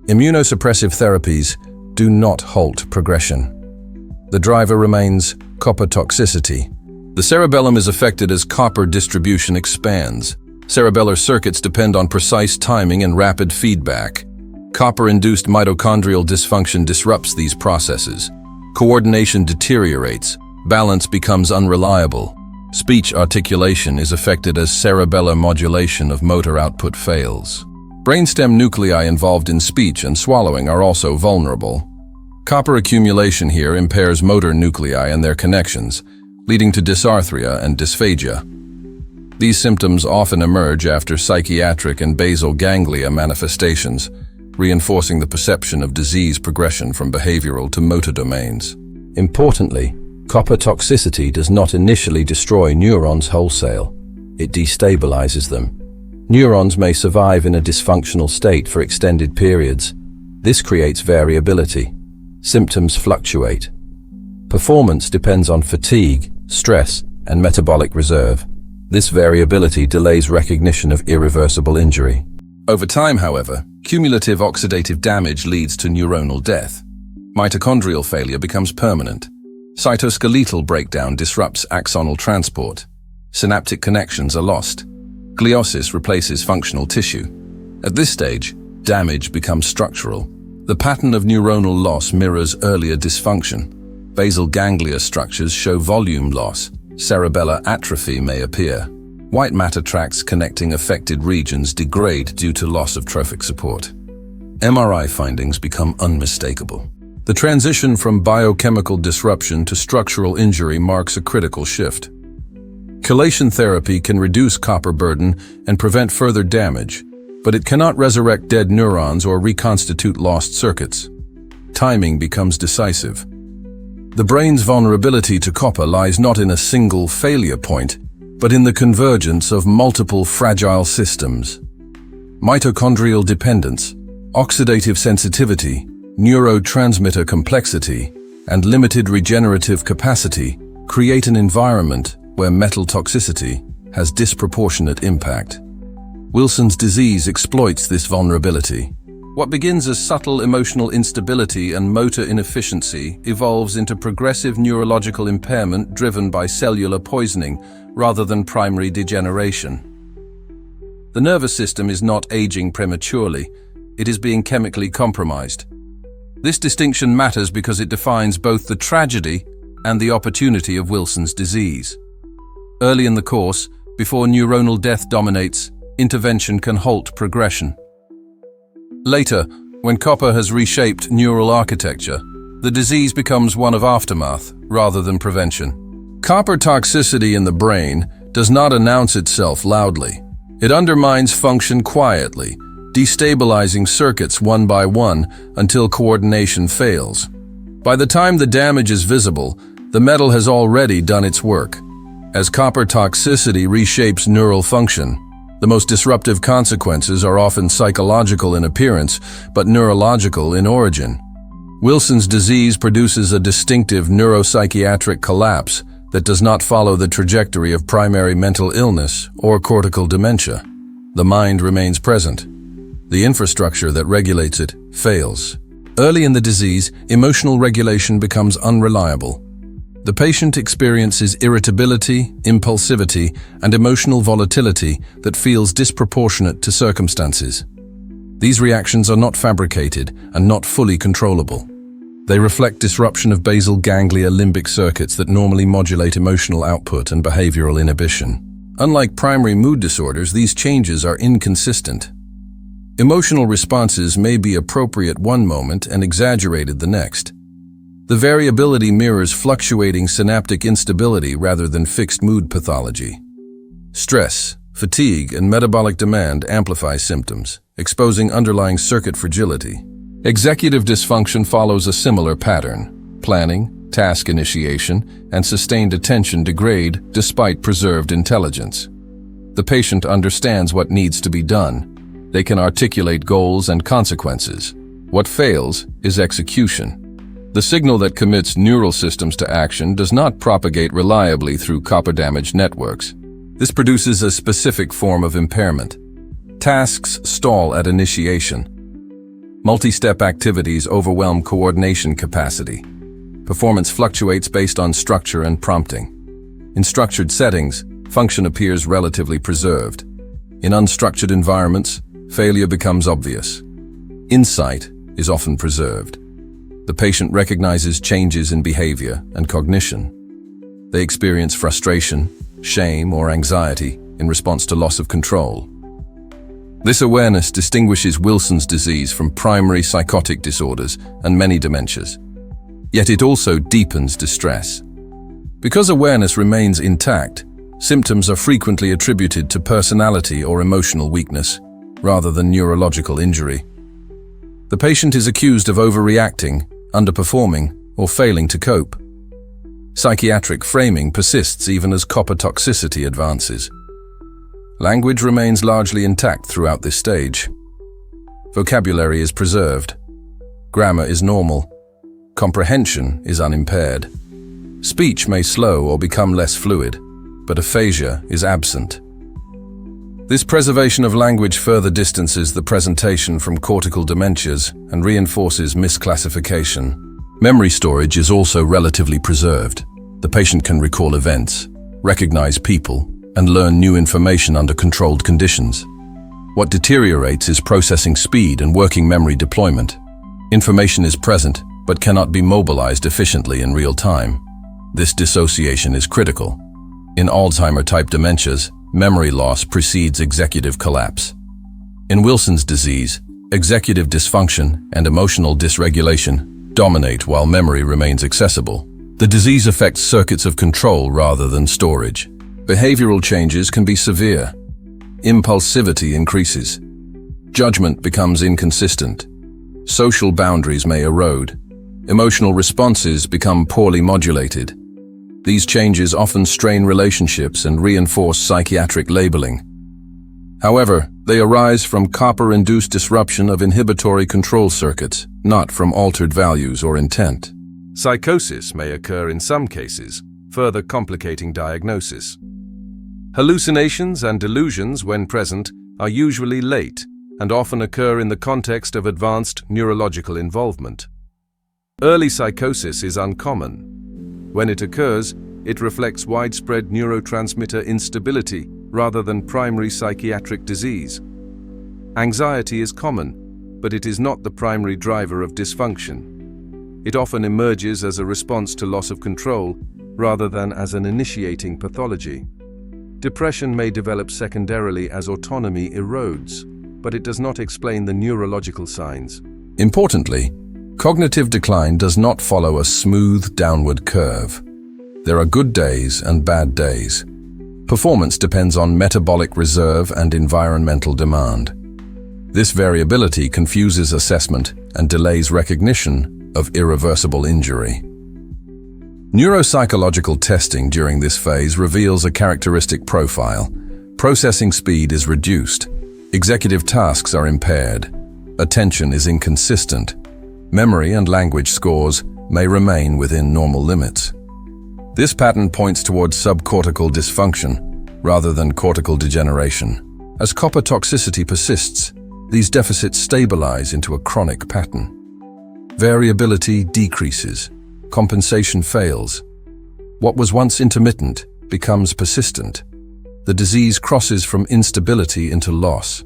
Immunosuppressive therapies do not halt progression. The driver remains copper toxicity. The cerebellum is affected as copper distribution expands. Cerebellar circuits depend on precise timing and rapid feedback. Copper-induced mitochondrial dysfunction disrupts these processes. Coordination deteriorates. Balance becomes unreliable. Speech articulation is affected as cerebellar modulation of motor output fails. Brainstem nuclei involved in speech and swallowing are also vulnerable. Copper accumulation here impairs motor nuclei and their connections, leading to dysarthria and dysphagia. These symptoms often emerge after psychiatric and basal ganglia manifestations, reinforcing the perception of disease progression from behavioral to motor domains. Importantly, copper toxicity does not initially destroy neurons wholesale. It destabilizes them. Neurons may survive in a dysfunctional state for extended periods. This creates variability. Symptoms fluctuate. Performance depends on fatigue, stress, and metabolic reserve. This variability delays recognition of irreversible injury. Over time, however, cumulative oxidative damage leads to neuronal death. Mitochondrial failure becomes permanent. Cytoskeletal breakdown disrupts axonal transport. Synaptic connections are lost. Gliosis replaces functional tissue. At this stage, damage becomes structural. The pattern of neuronal loss mirrors earlier dysfunction. Basal ganglia structures show volume loss. Cerebellar atrophy may appear. White matter tracts connecting affected regions degrade due to loss of trophic support. MRI findings become unmistakable. The transition from biochemical disruption to structural injury marks a critical shift. Chelation therapy can reduce copper burden and prevent further damage, but it cannot resurrect dead neurons or reconstitute lost circuits. Timing becomes decisive. The brain's vulnerability to copper lies not in a single failure point, but in the convergence of multiple fragile systems. Mitochondrial dependence, oxidative sensitivity, neurotransmitter complexity, and limited regenerative capacity create an environment where metal toxicity has disproportionate impact. Wilson's disease exploits this vulnerability. What begins as subtle emotional instability and motor inefficiency evolves into progressive neurological impairment driven by cellular poisoning rather than primary degeneration. The nervous system is not aging prematurely, it is being chemically compromised. This distinction matters because it defines both the tragedy and the opportunity of Wilson's disease. Early in the course, before neuronal death dominates, intervention can halt progression. Later, when copper has reshaped neural architecture, the disease becomes one of aftermath rather than prevention. Copper toxicity in the brain does not announce itself loudly. It undermines function quietly, destabilizing circuits one by one until coordination fails. By the time the damage is visible, the metal has already done its work. As copper toxicity reshapes neural function, the most disruptive consequences are often psychological in appearance, but neurological in origin. Wilson's disease produces a distinctive neuropsychiatric collapse that does not follow the trajectory of primary mental illness or cortical dementia. The mind remains present. The infrastructure that regulates it fails. Early in the disease, emotional regulation becomes unreliable. The patient experiences irritability, impulsivity, and emotional volatility that feels disproportionate to circumstances. These reactions are not fabricated and not fully controllable. They reflect disruption of basal ganglia limbic circuits that normally modulate emotional output and behavioral inhibition. Unlike primary mood disorders, these changes are inconsistent. Emotional responses may be appropriate one moment and exaggerated the next. The variability mirrors fluctuating synaptic instability rather than fixed mood pathology. Stress, fatigue, and metabolic demand amplify symptoms, exposing underlying circuit fragility. Executive dysfunction follows a similar pattern. Planning, task initiation, and sustained attention degrade despite preserved intelligence. The patient understands what needs to be done. They can articulate goals and consequences. What fails is execution. The signal that commits neural systems to action does not propagate reliably through copper-damaged networks. This produces a specific form of impairment. Tasks stall at initiation. Multi-step activities overwhelm coordination capacity. Performance fluctuates based on structure and prompting. In structured settings, function appears relatively preserved. In unstructured environments, failure becomes obvious. Insight is often preserved. The patient recognizes changes in behavior and cognition. They experience frustration, shame, or anxiety in response to loss of control. This awareness distinguishes Wilson's disease from primary psychotic disorders and many dementias. Yet it also deepens distress. Because awareness remains intact, symptoms are frequently attributed to personality or emotional weakness, rather than neurological injury. The patient is accused of overreacting, underperforming, or failing to cope. Psychiatric framing persists even as copper toxicity advances. Language remains largely intact throughout this stage. Vocabulary is preserved. Grammar is normal. Comprehension is unimpaired. Speech may slow or become less fluid, but aphasia is absent. This preservation of language further distances the presentation from cortical dementias and reinforces misclassification. Memory storage is also relatively preserved. The patient can recall events, recognize people, and learn new information under controlled conditions. What deteriorates is processing speed and working memory deployment. Information is present, but cannot be mobilized efficiently in real time. This dissociation is critical. In Alzheimer-type dementias, memory loss precedes executive collapse. In Wilson's disease, executive dysfunction and emotional dysregulation dominate while memory remains accessible. The disease affects circuits of control rather than storage. Behavioral changes can be severe. Impulsivity increases. Judgment becomes inconsistent. Social boundaries may erode. Emotional responses become poorly modulated. These changes often strain relationships and reinforce psychiatric labeling. However, they arise from copper-induced disruption of inhibitory control circuits, not from altered values or intent. Psychosis may occur in some cases, further complicating diagnosis. Hallucinations and delusions, when present, are usually late and often occur in the context of advanced neurological involvement. Early psychosis is uncommon. When it occurs, it reflects widespread neurotransmitter instability rather than primary psychiatric disease. Anxiety is common, but it is not the primary driver of dysfunction. It often emerges as a response to loss of control rather than as an initiating pathology. Depression may develop secondarily as autonomy erodes, but it does not explain the neurological signs. Importantly, cognitive decline does not follow a smooth downward curve. There are good days and bad days. Performance depends on metabolic reserve and environmental demand. This variability confuses assessment and delays recognition of irreversible injury. Neuropsychological testing during this phase reveals a characteristic profile. Processing speed is reduced. Executive tasks are impaired. Attention is inconsistent. Memory and language scores may remain within normal limits. This pattern points towards subcortical dysfunction rather than cortical degeneration. As copper toxicity persists, these deficits stabilize into a chronic pattern. Variability decreases. Compensation fails. What was once intermittent becomes persistent. The disease crosses from instability into loss.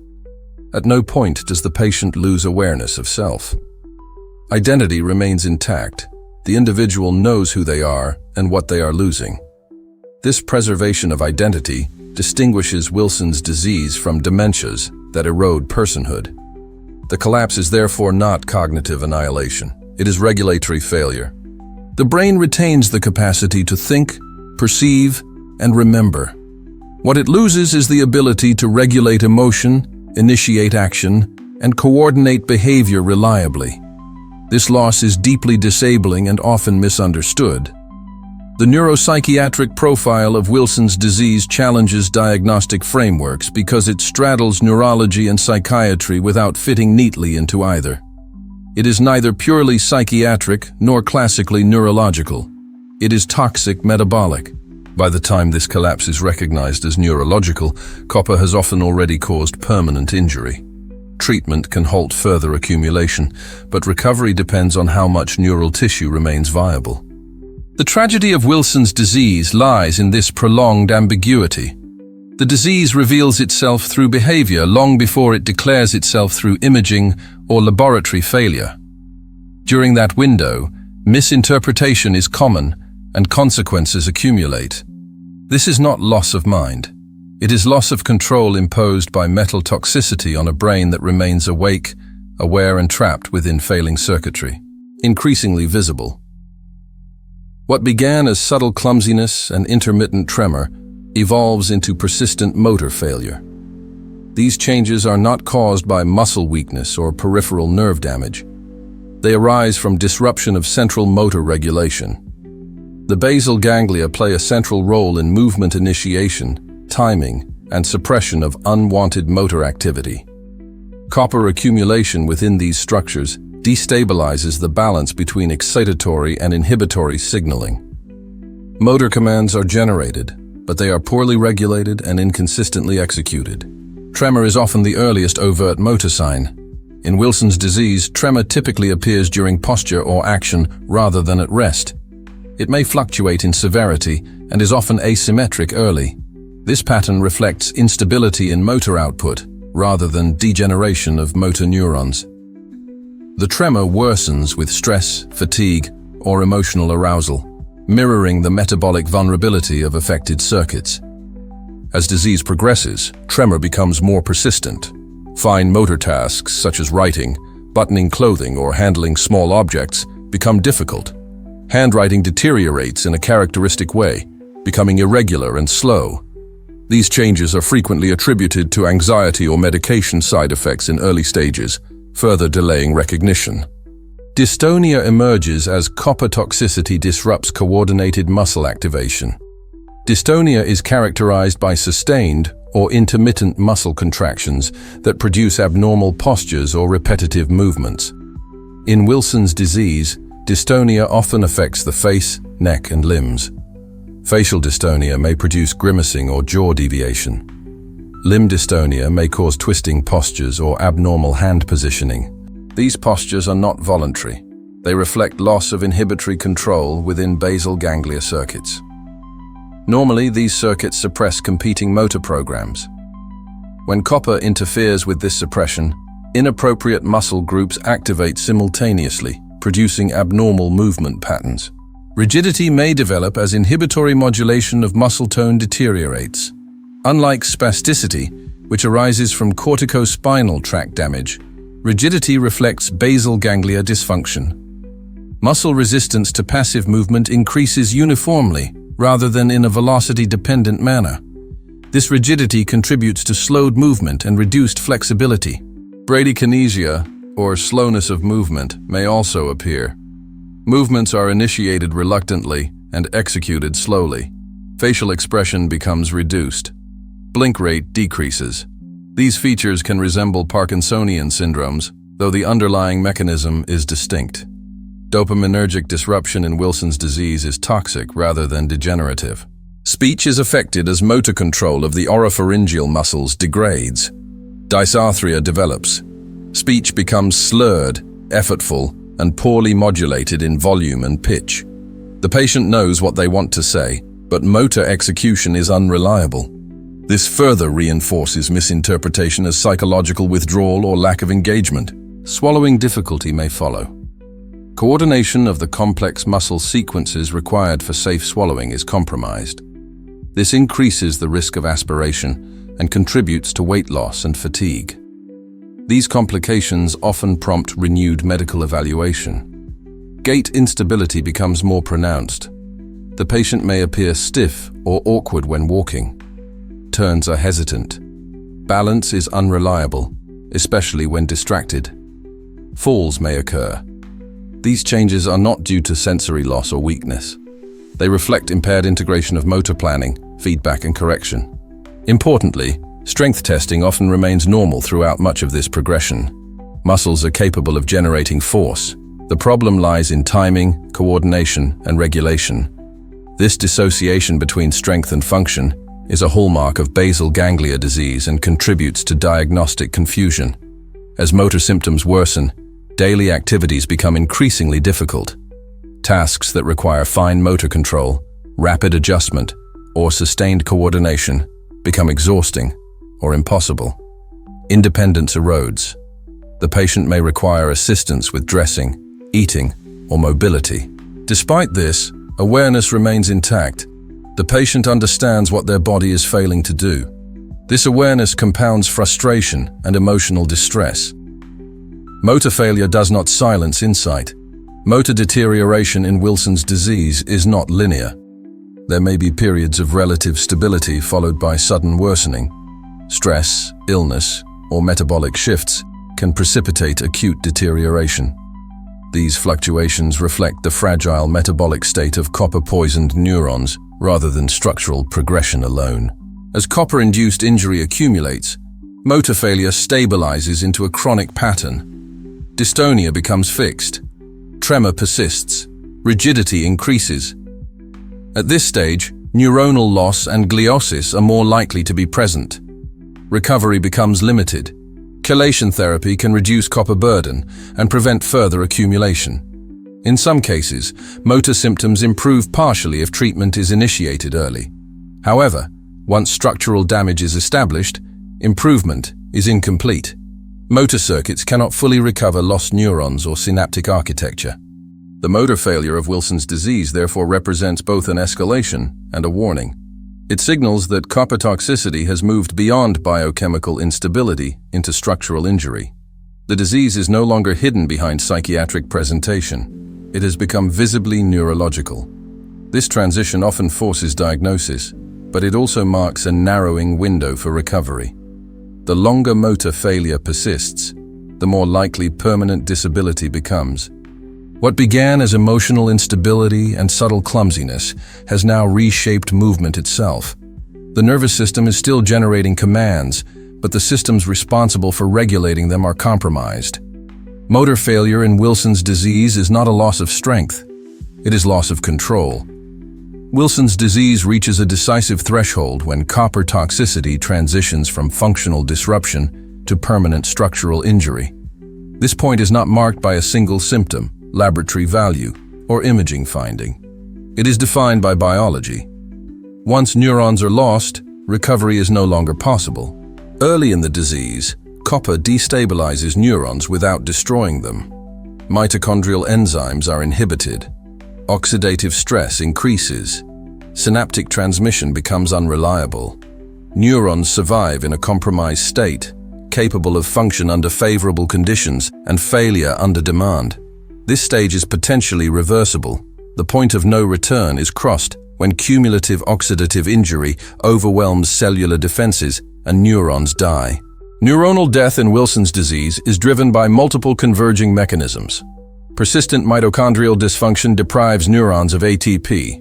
At no point does the patient lose awareness of self. Identity remains intact. The individual knows who they are and what they are losing. This preservation of identity distinguishes Wilson's disease from dementias that erode personhood. The collapse is therefore not cognitive annihilation. It is regulatory failure. The brain retains the capacity to think, perceive, and remember. What it loses is the ability to regulate emotion, initiate action, and coordinate behavior reliably. This loss is deeply disabling and often misunderstood. The neuropsychiatric profile of Wilson's disease challenges diagnostic frameworks because it straddles neurology and psychiatry without fitting neatly into either. It is neither purely psychiatric nor classically neurological. It is toxic metabolic. By the time this collapse is recognized as neurological, copper has often already caused permanent injury. Treatment can halt further accumulation, but recovery depends on how much neural tissue remains viable. The tragedy of Wilson's disease lies in this prolonged ambiguity. The disease reveals itself through behavior long before it declares itself through imaging or laboratory failure. During that window, misinterpretation is common and consequences accumulate. This is not loss of mind. It is loss of control imposed by metal toxicity on a brain that remains awake, aware and trapped within failing circuitry, increasingly visible. What began as subtle clumsiness and intermittent tremor evolves into persistent motor failure. These changes are not caused by muscle weakness or peripheral nerve damage. They arise from disruption of central motor regulation. The basal ganglia play a central role in movement initiation, timing, and suppression of unwanted motor activity. Copper accumulation within these structures destabilizes the balance between excitatory and inhibitory signaling. Motor commands are generated, but they are poorly regulated and inconsistently executed. Tremor is often the earliest overt motor sign. In Wilson's disease, tremor typically appears during posture or action rather than at rest. It may fluctuate in severity and is often asymmetric early. This pattern reflects instability in motor output rather than degeneration of motor neurons. The tremor worsens with stress, fatigue, or emotional arousal, mirroring the metabolic vulnerability of affected circuits. As disease progresses, tremor becomes more persistent. Fine motor tasks such as writing, buttoning clothing, or handling small objects become difficult. Handwriting deteriorates in a characteristic way, becoming irregular and slow. These changes are frequently attributed to anxiety or medication side effects in early stages, further delaying recognition. Dystonia emerges as copper toxicity disrupts coordinated muscle activation. Dystonia is characterized by sustained or intermittent muscle contractions that produce abnormal postures or repetitive movements. In Wilson's disease, dystonia often affects the face, neck, and limbs. Facial dystonia may produce grimacing or jaw deviation. Limb dystonia may cause twisting postures or abnormal hand positioning. These postures are not voluntary. They reflect loss of inhibitory control within basal ganglia circuits. Normally, these circuits suppress competing motor programs. When copper interferes with this suppression, inappropriate muscle groups activate simultaneously, producing abnormal movement patterns. Rigidity may develop as inhibitory modulation of muscle tone deteriorates. Unlike spasticity, which arises from corticospinal tract damage, rigidity reflects basal ganglia dysfunction. Muscle resistance to passive movement increases uniformly rather than in a velocity-dependent manner. This rigidity contributes to slowed movement and reduced flexibility. Bradykinesia, or slowness of movement, may also appear. Movements are initiated reluctantly and executed slowly. Facial expression becomes reduced. Blink rate decreases. These features can resemble Parkinsonian syndromes, though the underlying mechanism is distinct. Dopaminergic disruption in Wilson's disease is toxic rather than degenerative. Speech is affected as motor control of the oropharyngeal muscles degrades. Dysarthria develops. Speech becomes slurred, effortful, and poorly modulated in volume and pitch. The patient knows what they want to say, but motor execution is unreliable. This further reinforces misinterpretation as psychological withdrawal or lack of engagement. Swallowing difficulty may follow. Coordination of the complex muscle sequences required for safe swallowing is compromised. This increases the risk of aspiration and contributes to weight loss and fatigue. These complications often prompt renewed medical evaluation. Gait instability becomes more pronounced. The patient may appear stiff or awkward when walking. Turns are hesitant. Balance is unreliable, especially when distracted. Falls may occur. These changes are not due to sensory loss or weakness. They reflect impaired integration of motor planning, feedback, and correction. Importantly, strength testing often remains normal throughout much of this progression. Muscles are capable of generating force. The problem lies in timing, coordination, and regulation. This dissociation between strength and function is a hallmark of basal ganglia disease and contributes to diagnostic confusion. As motor symptoms worsen, daily activities become increasingly difficult. Tasks that require fine motor control, rapid adjustment, or sustained coordination become exhausting or impossible. Independence erodes. The patient may require assistance with dressing, eating, or mobility. Despite this, awareness remains intact. The patient understands what their body is failing to do. This awareness compounds frustration and emotional distress. Motor failure does not silence insight. Motor deterioration in Wilson's disease is not linear. There may be periods of relative stability followed by sudden worsening. Stress, illness, or metabolic shifts can precipitate acute deterioration. These fluctuations reflect the fragile metabolic state of copper-poisoned neurons rather than structural progression alone. As copper-induced injury accumulates, motor failure stabilizes into a chronic pattern. Dystonia becomes fixed. Tremor persists. Rigidity increases. At this stage, neuronal loss and gliosis are more likely to be present. Recovery becomes limited. Chelation therapy can reduce copper burden and prevent further accumulation. In some cases, motor symptoms improve partially if treatment is initiated early. However, once structural damage is established, improvement is incomplete. Motor circuits cannot fully recover lost neurons or synaptic architecture. The motor failure of Wilson's disease therefore represents both an escalation and a warning. It signals that copper toxicity has moved beyond biochemical instability into structural injury. The disease is no longer hidden behind psychiatric presentation. It has become visibly neurological. This transition often forces diagnosis, but it also marks a narrowing window for recovery. The longer motor failure persists, the more likely permanent disability becomes. What began as emotional instability and subtle clumsiness has now reshaped movement itself. The nervous system is still generating commands, but the systems responsible for regulating them are compromised. Motor failure in Wilson's disease is not a loss of strength. It is loss of control. Wilson's disease reaches a decisive threshold when copper toxicity transitions from functional disruption to permanent structural injury. This point is not marked by a single symptom, laboratory value, or imaging finding. It is defined by biology. Once neurons are lost, recovery is no longer possible. Early in the disease, copper destabilizes neurons without destroying them. Mitochondrial enzymes are inhibited. Oxidative stress increases. Synaptic transmission becomes unreliable. Neurons survive in a compromised state, capable of function under favorable conditions and failure under demand. This stage is potentially reversible. The point of no return is crossed when cumulative oxidative injury overwhelms cellular defenses and neurons die. Neuronal death in Wilson's disease is driven by multiple converging mechanisms. Persistent mitochondrial dysfunction deprives neurons of ATP.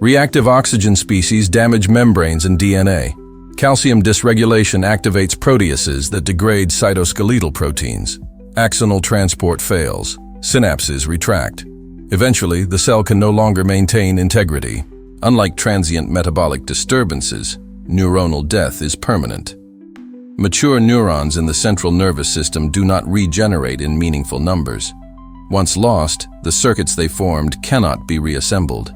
Reactive oxygen species damage membranes and DNA. Calcium dysregulation activates proteases that degrade cytoskeletal proteins. Axonal transport fails. Synapses retract. Eventually, the cell can no longer maintain integrity. Unlike transient metabolic disturbances, neuronal death is permanent. Mature neurons in the central nervous system do not regenerate in meaningful numbers. Once lost, the circuits they formed cannot be reassembled.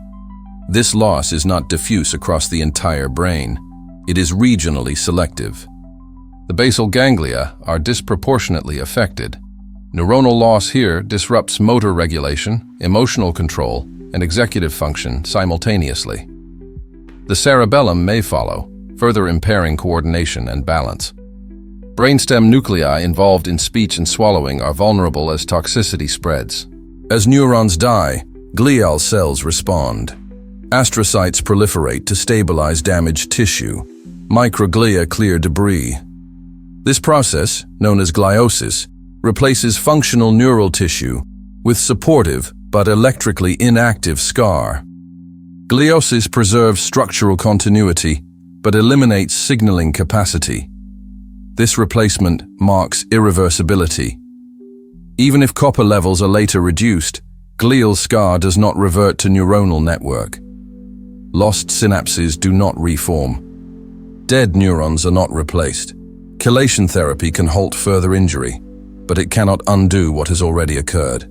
This loss is not diffuse across the entire brain. It is regionally selective. The basal ganglia are disproportionately affected. Neuronal loss here disrupts motor regulation, emotional control, and executive function simultaneously. The cerebellum may follow, further impairing coordination and balance. Brainstem nuclei involved in speech and swallowing are vulnerable as toxicity spreads. As neurons die, glial cells respond. Astrocytes proliferate to stabilize damaged tissue. Microglia clear debris. This process, known as gliosis, replaces functional neural tissue with supportive but electrically inactive scar. Gliosis preserves structural continuity but eliminates signaling capacity. This replacement marks irreversibility. Even if copper levels are later reduced, glial scar does not revert to neuronal network. Lost synapses do not reform. Dead neurons are not replaced. Chelation therapy can halt further injury, but it cannot undo what has already occurred.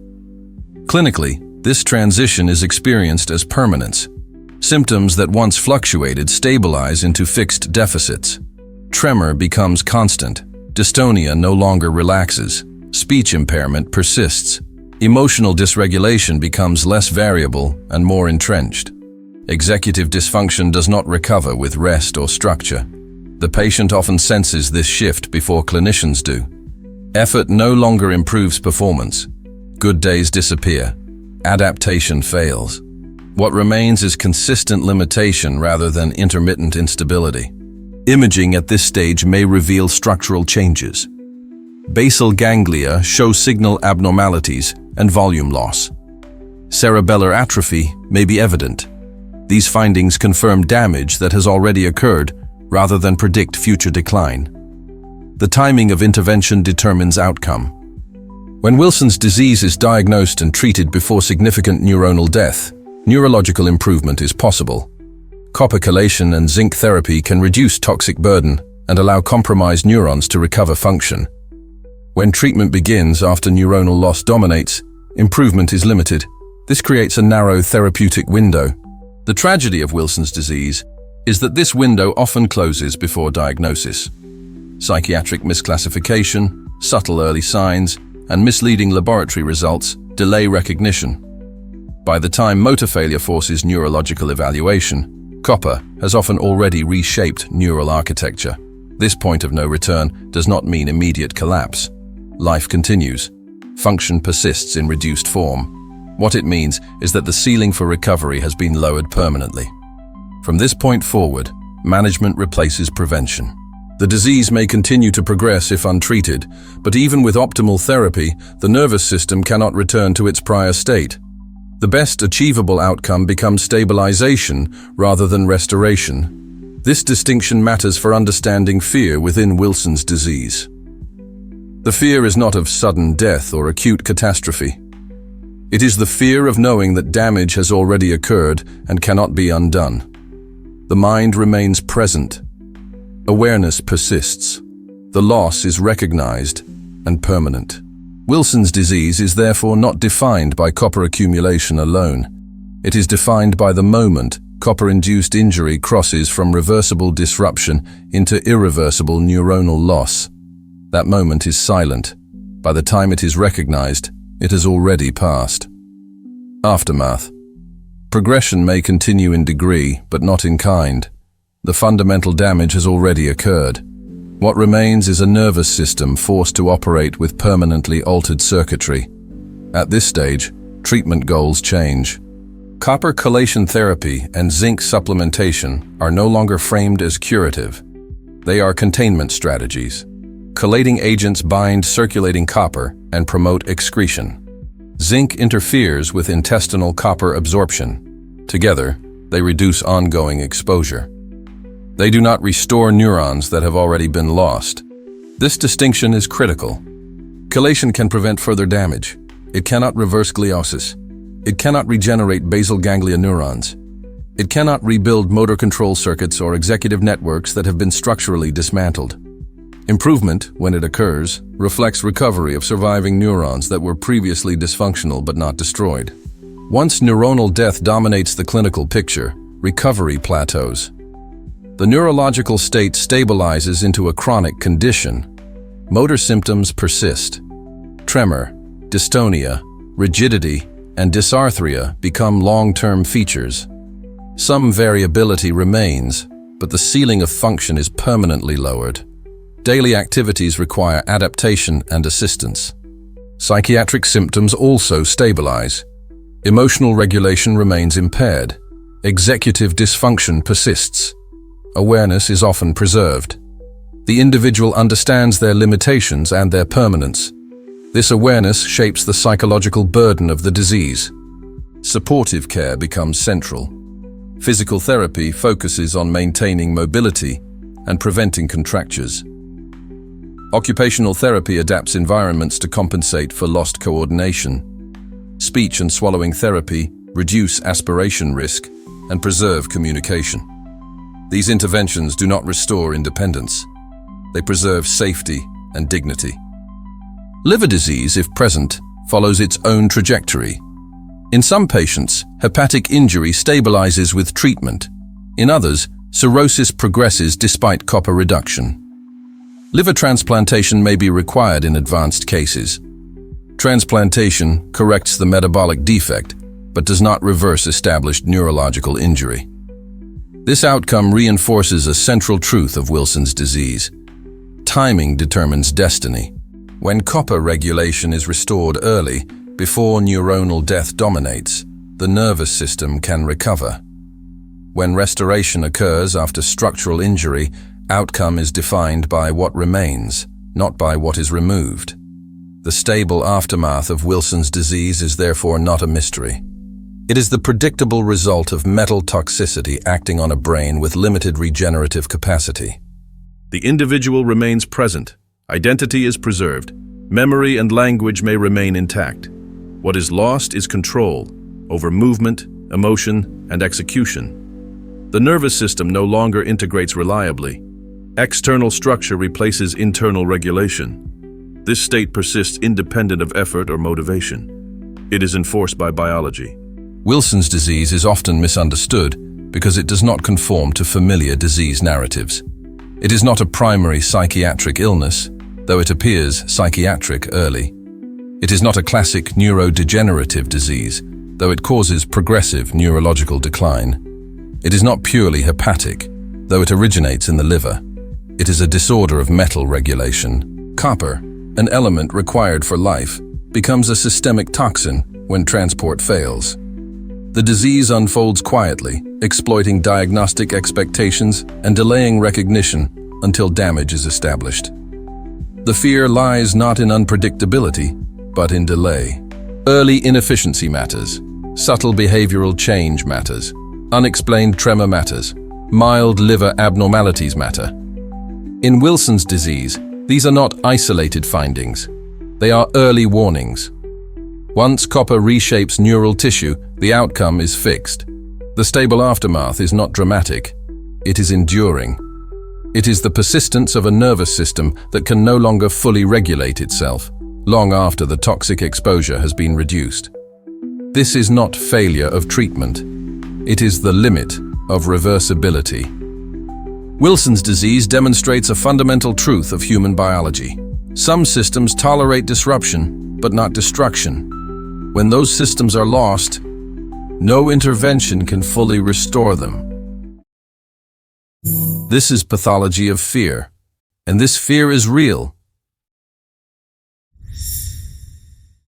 Clinically, this transition is experienced as permanence. Symptoms that once fluctuated stabilize into fixed deficits. Tremor becomes constant. Dystonia no longer relaxes. Speech impairment persists. Emotional dysregulation becomes less variable and more entrenched. Executive dysfunction does not recover with rest or structure. The patient often senses this shift before clinicians do. Effort no longer improves performance. Good days disappear. Adaptation fails. What remains is consistent limitation rather than intermittent instability. Imaging at this stage may reveal structural changes. Basal ganglia show signal abnormalities and volume loss. Cerebellar atrophy may be evident. These findings confirm damage that has already occurred rather than predict future decline. The timing of intervention determines outcome. When Wilson's disease is diagnosed and treated before significant neuronal death, neurological improvement is possible. Copper chelation and zinc therapy can reduce toxic burden and allow compromised neurons to recover function. When treatment begins after neuronal loss dominates, improvement is limited. This creates a narrow therapeutic window. The tragedy of Wilson's disease is that this window often closes before diagnosis. Psychiatric misclassification, subtle early signs, and misleading laboratory results delay recognition. By the time motor failure forces neurological evaluation, copper has often already reshaped neural architecture. This point of no return does not mean immediate collapse. Life continues. Function persists in reduced form. What it means is that the ceiling for recovery has been lowered permanently. From this point forward, management replaces prevention. The disease may continue to progress if untreated, but even with optimal therapy, the nervous system cannot return to its prior state. The best achievable outcome becomes stabilization rather than restoration. This distinction matters for understanding fear within Wilson's disease. The fear is not of sudden death or acute catastrophe. It is the fear of knowing that damage has already occurred and cannot be undone. The mind remains present. Awareness persists. The loss is recognized and permanent. Wilson's disease is therefore not defined by copper accumulation alone. It is defined by the moment copper-induced injury crosses from reversible disruption into irreversible neuronal loss. That moment is silent. By the time it is recognized, it has already passed. Aftermath. Progression may continue in degree, but not in kind. The fundamental damage has already occurred. What remains is a nervous system forced to operate with permanently altered circuitry. At this stage, treatment goals change. Copper chelation therapy and zinc supplementation are no longer framed as curative. They are containment strategies. Chelating agents bind circulating copper and promote excretion. Zinc interferes with intestinal copper absorption. Together, they reduce ongoing exposure. They do not restore neurons that have already been lost. This distinction is critical. Chelation can prevent further damage. It cannot reverse gliosis. It cannot regenerate basal ganglia neurons. It cannot rebuild motor control circuits or executive networks that have been structurally dismantled. Improvement, when it occurs, reflects recovery of surviving neurons that were previously dysfunctional but not destroyed. Once neuronal death dominates the clinical picture, recovery plateaus. The neurological state stabilizes into a chronic condition. Motor symptoms persist. Tremor, dystonia, rigidity, and dysarthria become long-term features. Some variability remains, but the ceiling of function is permanently lowered. Daily activities require adaptation and assistance. Psychiatric symptoms also stabilize. Emotional regulation remains impaired. Executive dysfunction persists. Awareness is often preserved. The individual understands their limitations and their permanence. This awareness shapes the psychological burden of the disease. Supportive care becomes central. Physical therapy focuses on maintaining mobility and preventing contractures. Occupational therapy adapts environments to compensate for lost coordination. Speech and swallowing therapy reduce aspiration risk and preserve communication. These interventions do not restore independence. They preserve safety and dignity. Liver disease, if present, follows its own trajectory. In some patients, hepatic injury stabilizes with treatment. In others, cirrhosis progresses despite copper reduction. Liver transplantation may be required in advanced cases. Transplantation corrects the metabolic defect, but does not reverse established neurological injury. This outcome reinforces a central truth of Wilson's disease. Timing determines destiny. When copper regulation is restored early, before neuronal death dominates, the nervous system can recover. When restoration occurs after structural injury, outcome is defined by what remains, not by what is removed. The stable aftermath of Wilson's disease is therefore not a mystery. It is the predictable result of metal toxicity acting on a brain with limited regenerative capacity. The individual remains present. Identity is preserved. Memory and language may remain intact. What is lost is control over movement, emotion, and execution. The nervous system no longer integrates reliably. External structure replaces internal regulation. This state persists independent of effort or motivation. It is enforced by biology. Wilson's disease is often misunderstood because it does not conform to familiar disease narratives. It is not a primary psychiatric illness, though it appears psychiatric early. It is not a classic neurodegenerative disease, though it causes progressive neurological decline. It is not purely hepatic, though it originates in the liver. It is a disorder of metal regulation. Copper, an element required for life, becomes a systemic toxin when transport fails. The disease unfolds quietly, exploiting diagnostic expectations and delaying recognition until damage is established. The fear lies not in unpredictability, but in delay. Early inefficiency matters. Subtle behavioral change matters. Unexplained tremor matters. Mild liver abnormalities matter. In Wilson's disease, these are not isolated findings. They are early warnings. Once copper reshapes neural tissue, the outcome is fixed. The stable aftermath is not dramatic. It is enduring. It is the persistence of a nervous system that can no longer fully regulate itself, long after the toxic exposure has been reduced. This is not failure of treatment. It is the limit of reversibility. Wilson's disease demonstrates a fundamental truth of human biology. Some systems tolerate disruption, but not destruction. When those systems are lost, no intervention can fully restore them. This is pathology of fear, and this fear is real,